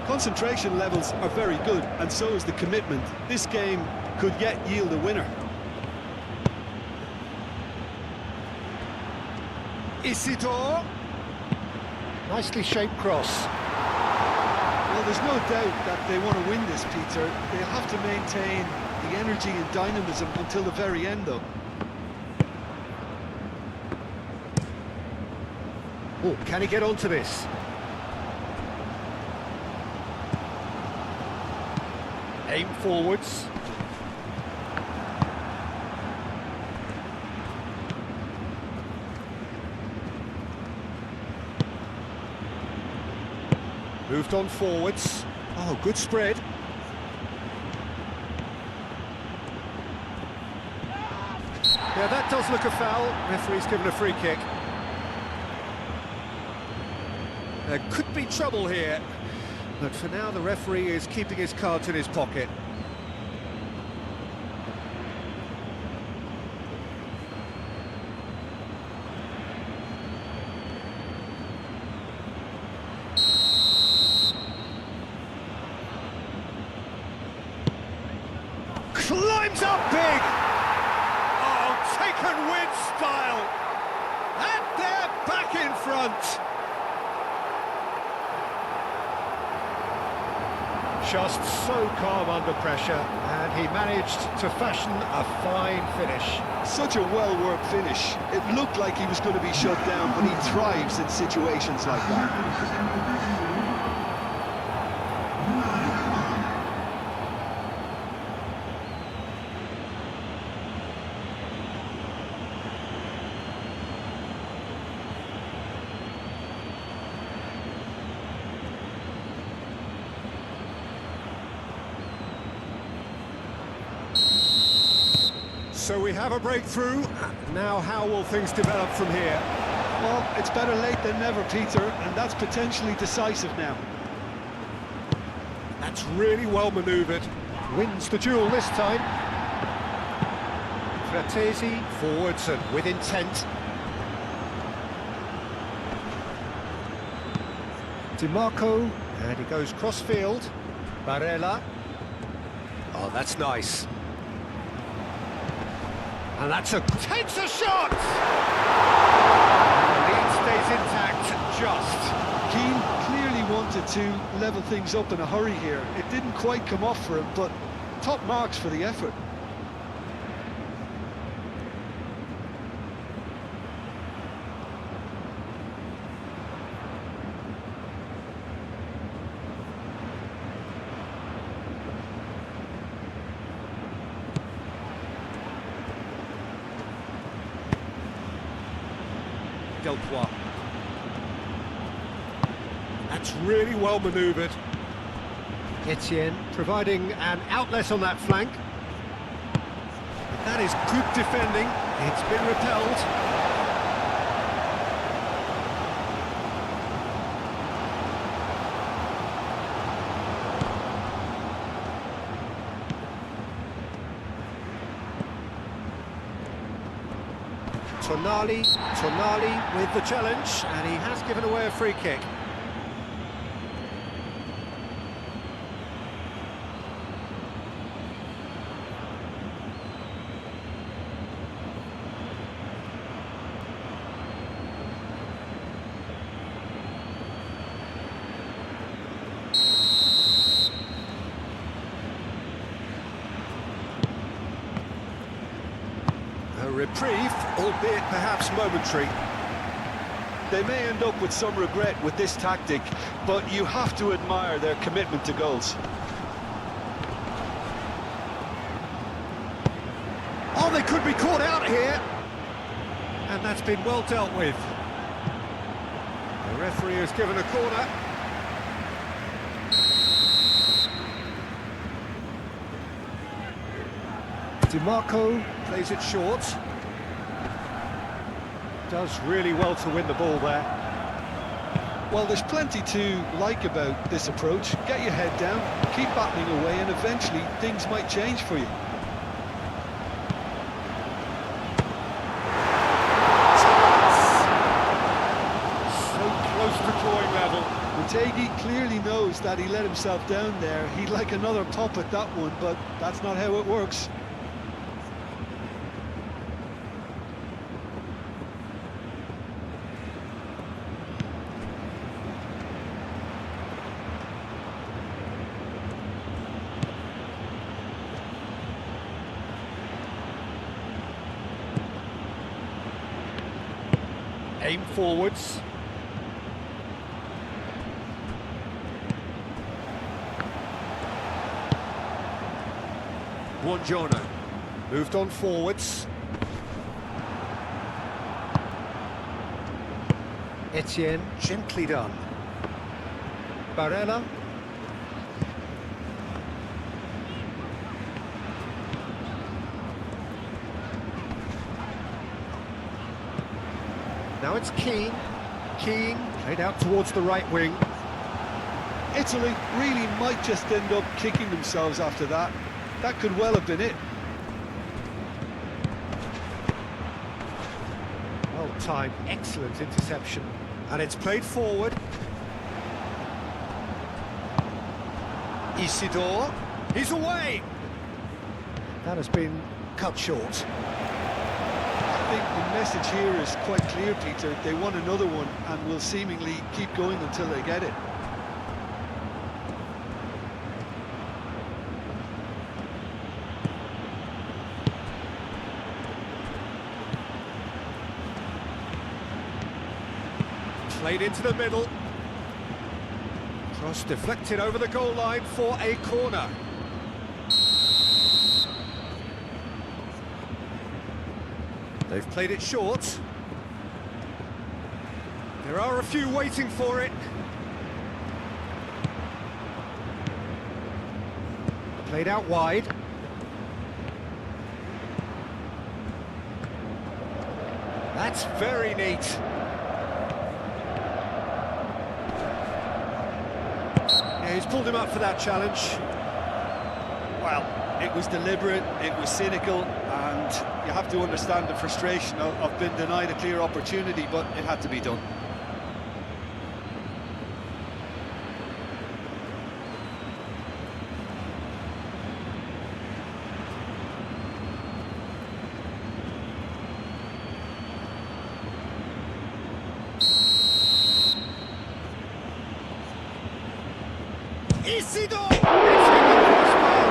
Concentration levels are very good, and so is the commitment. This game could yet yield a winner. Isidore. Nicely shaped cross. Well, there's no doubt that they want to win this, Peter. They'll have to maintain the energy and dynamism until the very end, though. Oh, can he get onto this? Aim forwards. Moved on forwards. Oh, good spread. Yeah, that does look a foul. Referee's given a free kick. There could be trouble here, but for now the referee is keeping his cards in his pocket. Climbs up big! Oh, taken with style! And they're back in front! Just so calm under pressure, and he managed to fashion a fine finish. Such a well-worked finish. It looked like he was going to be shut down, but he thrives in situations like that. So we have a breakthrough. Now how will things develop from here? Well, it's better late than never, Peter, and that's potentially decisive now. That's really well manoeuvred. Wins the duel this time. Fratesi forwards and with intent. DiMarco, and he goes cross-field. Barella. Oh, that's nice. And that's takes a shot! The lead stays intact, just. Keane clearly wanted to level things up in a hurry here. It didn't quite come off for him, but top marks for the effort. That's really well manoeuvred. Etienne providing an outlet on that flank. That is good defending. It's been repelled. Tonali with the challenge, and he has given away a free kick. A reprieve, albeit perhaps momentary. They may end up with some regret with this tactic, but you have to admire their commitment to goals. Oh, they could be caught out here. And that's been well dealt with. The referee has given a corner. DiMarco plays it short. Does really well to win the ball there. Well, there's plenty to like about this approach. Get your head down, keep battling away, and eventually things might change for you. So close to drawing level. HAITI clearly knows that he let himself down there. He'd like another pop at that one, but that's not how it works. Aim forwards. Buongiorno. Moved on forwards. Etienne, gently done. Barella. Now it's Keane. Keane played out towards the right wing. Italy really might just end up kicking themselves after that. That could well have been it. Well timed, excellent interception. And it's played forward. Isidore, he's away! That has been cut short. I think the message here is quite clear, Peter. They want another one and will seemingly keep going until they get it. Played into the middle. Cross deflected over the goal line for a corner. They've played it short. There are a few waiting for it. Played out wide. That's very neat. Yeah, he's pulled him up for that challenge. Well, it was deliberate, it was cynical, and you have to understand the frustration of being denied a clear opportunity, but it had to be done. Isidore! It's in the crossbar.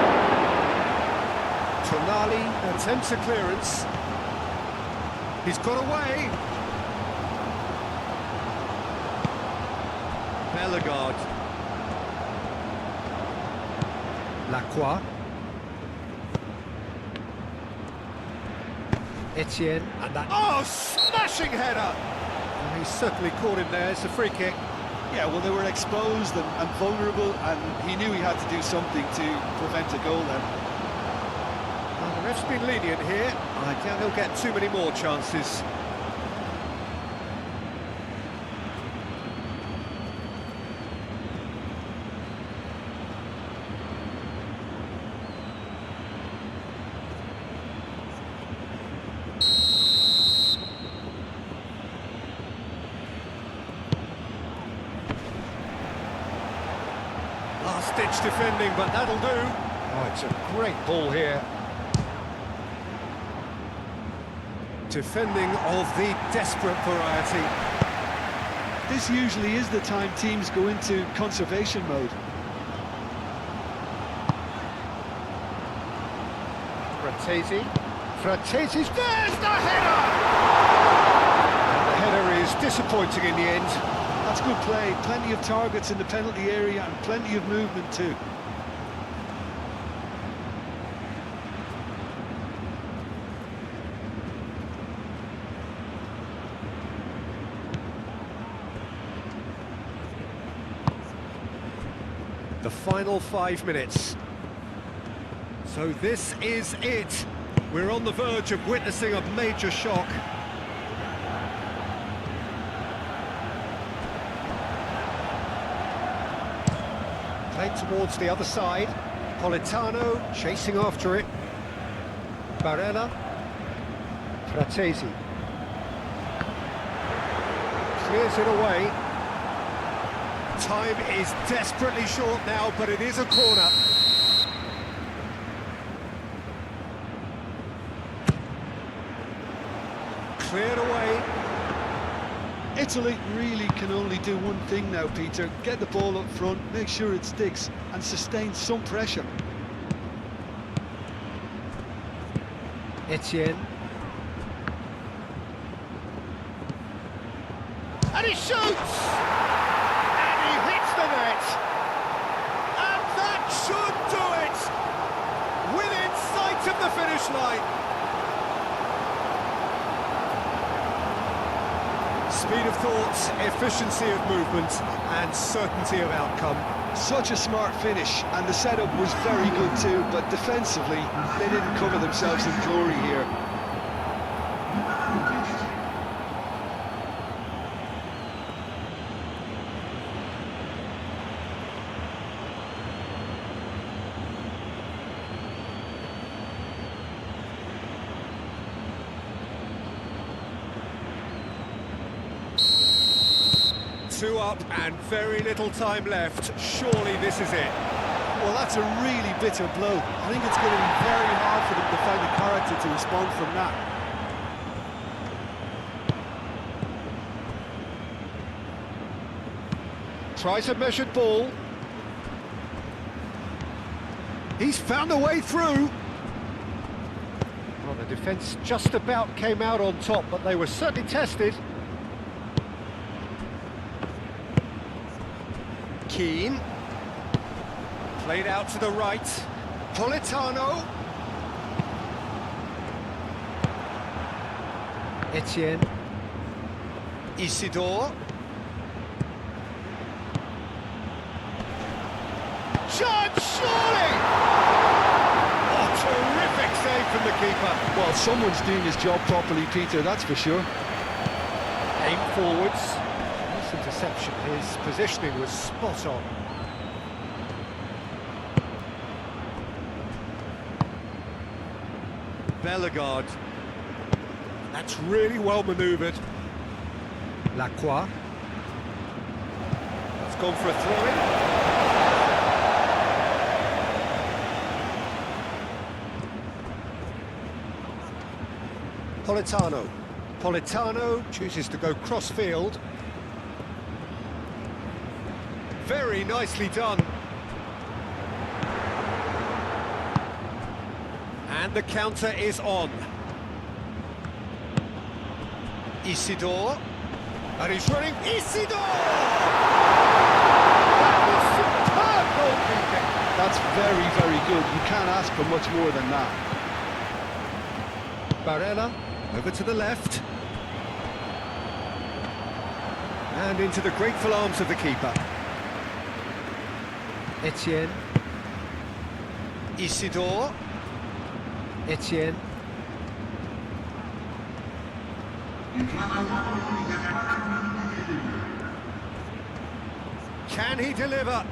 Tonali attempts a clearance. He's got away. Bellegarde. Lacroix. Etienne. And that... Oh, smashing header! And he's certainly caught him there. It's a free kick. Yeah, well, they were exposed and vulnerable, and he knew he had to do something to prevent a goal then. Well, the ref's been lenient here. I doubt he'll get too many more chances. last-ditch defending, but that'll do. Oh, it's a great ball here. Defending of the desperate variety. This usually is the time teams go into conservation mode. Fratese's, there's the header! And the header is disappointing in the end. That's good play, plenty of targets in the penalty area and plenty of movement too. The final 5 minutes. So this is it. We're on the verge of witnessing a major shock. Played towards the other side. Politano chasing after it. Barella. Fratesi. Clears it away. Time is desperately short now, but it is a corner. Cleared away. Italy really can only do one thing now, Peter. Get the ball up front, make sure it sticks, and sustain some pressure. Etienne. And he shoots! And he hits the net! And that should do it! Within sight of the finish line! Speed of thought, efficiency of movement, and certainty of outcome. Such a smart finish, and the setup was very good too, but defensively, they didn't cover themselves in glory here. Two up and very little time left. Surely this is it. Well, that's a really bitter blow. I think it's going to be very hard for them to find the character to respond from that. Tries a measured ball. He's found a way through. Well, the defence just about came out on top, but they were certainly tested. Keane. Played out to the right. Politano. Etienne. Isidore. Chance, surely! Oh, terrific save from the keeper. Well, someone's doing his job properly, Peter, that's for sure. Aim forwards. Nice interception. His positioning was spot on. Bellegarde. That's really well manoeuvred. Lacroix. It's gone for a throw-in. Politano. Politano chooses to go cross-field. Very nicely done. And the counter is on. Isidore. And he's running. Isidore! That was superb goalkeeping. That's very, very good. You can't ask for much more than that. Barella. Over to the left. And into the grateful arms of the keeper. Etienne. Isidore. Etienne. Can he deliver?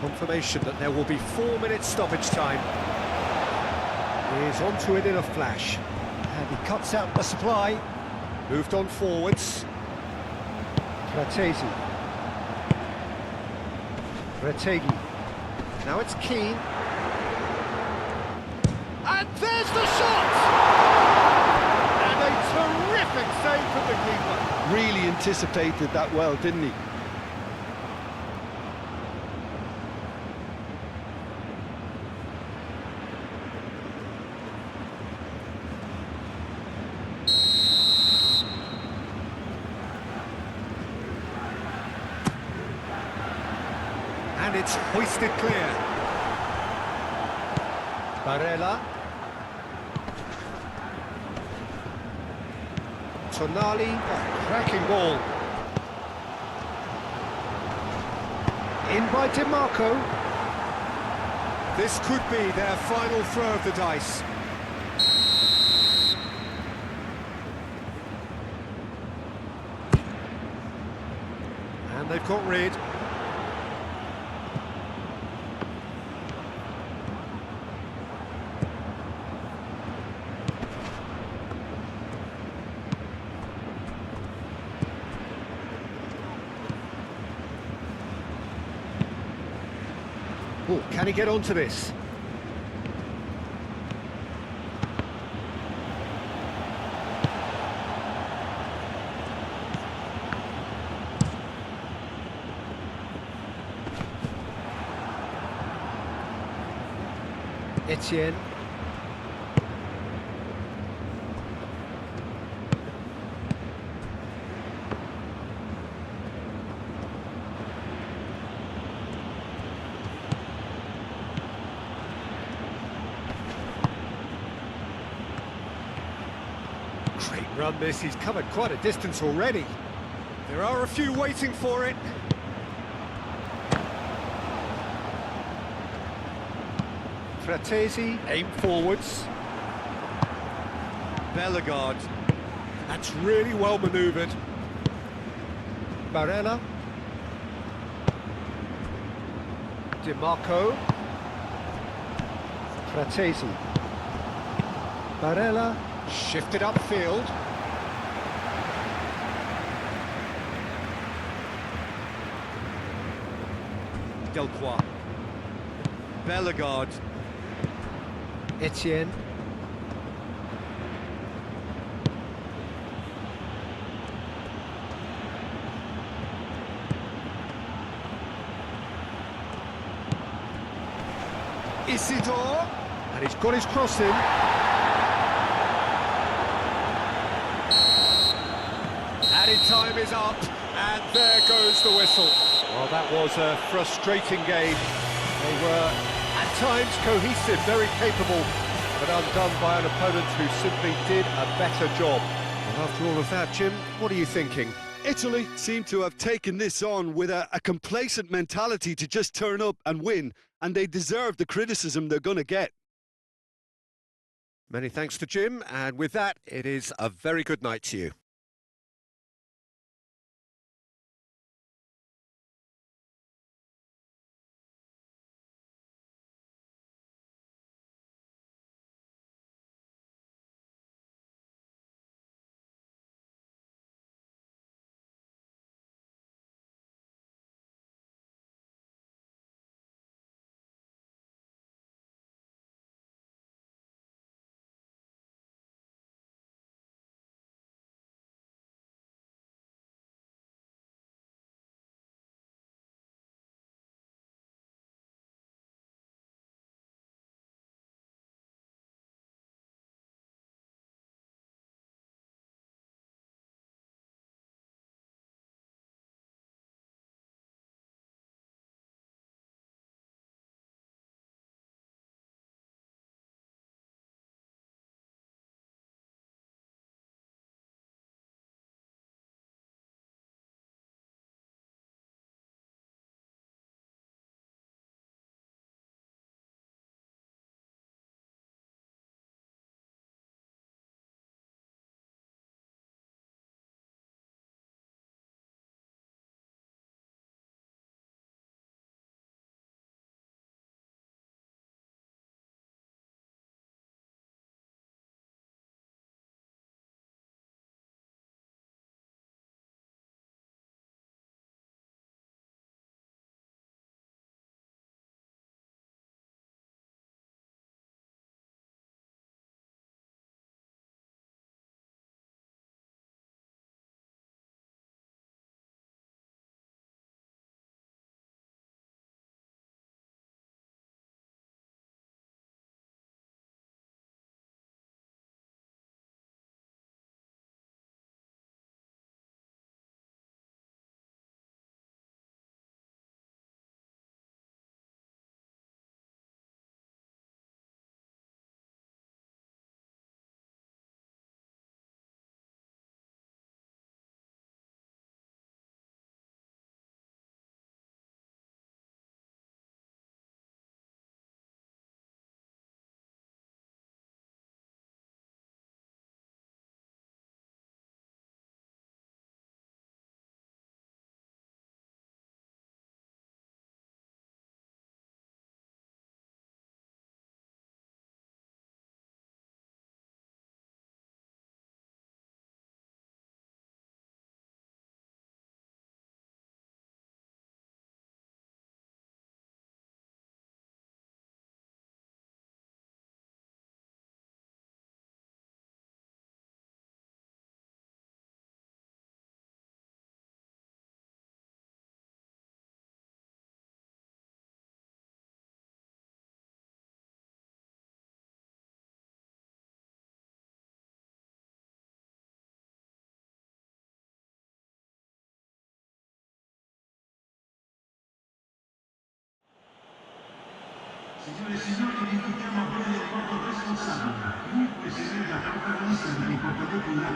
Confirmation that there will be 4 minutes stoppage time. He's onto it in a flash. And he cuts out the supply. Moved on forwards. Fratesi. Retegi. Now it's Keane. And there's the shot! And a terrific save from the keeper. Really anticipated that well, didn't he? And it's hoisted clear. Barella. Tonali, cracking ball. In by DiMarco. This could be their final throw of the dice. And they've got rid. Oh, can he get onto this? Etienne. Great run this, he's covered quite a distance already. There are a few waiting for it. Fratesi, aim forwards. Bellegarde. That's really well manoeuvred. Barella. DiMarco. Fratesi. Barella. Shifted upfield. Delcroix. Bellegarde. Etienne. Isidore. And he's got his cross in. Added time is up, and there goes the whistle. Well, that was a frustrating game. They were, at times, cohesive, very capable, but undone by an opponent who simply did a better job. Well, after all of that, Jim, what are you thinking? Italy seem to have taken this on with a complacent mentality to just turn up and win, and they deserve the criticism they're going to get. Many thanks to Jim, and with that, it is a very good night to you. Signore e signori, vi invitiamo a prendere poco responsabile. Chiunque si veda protagonista di comportamenti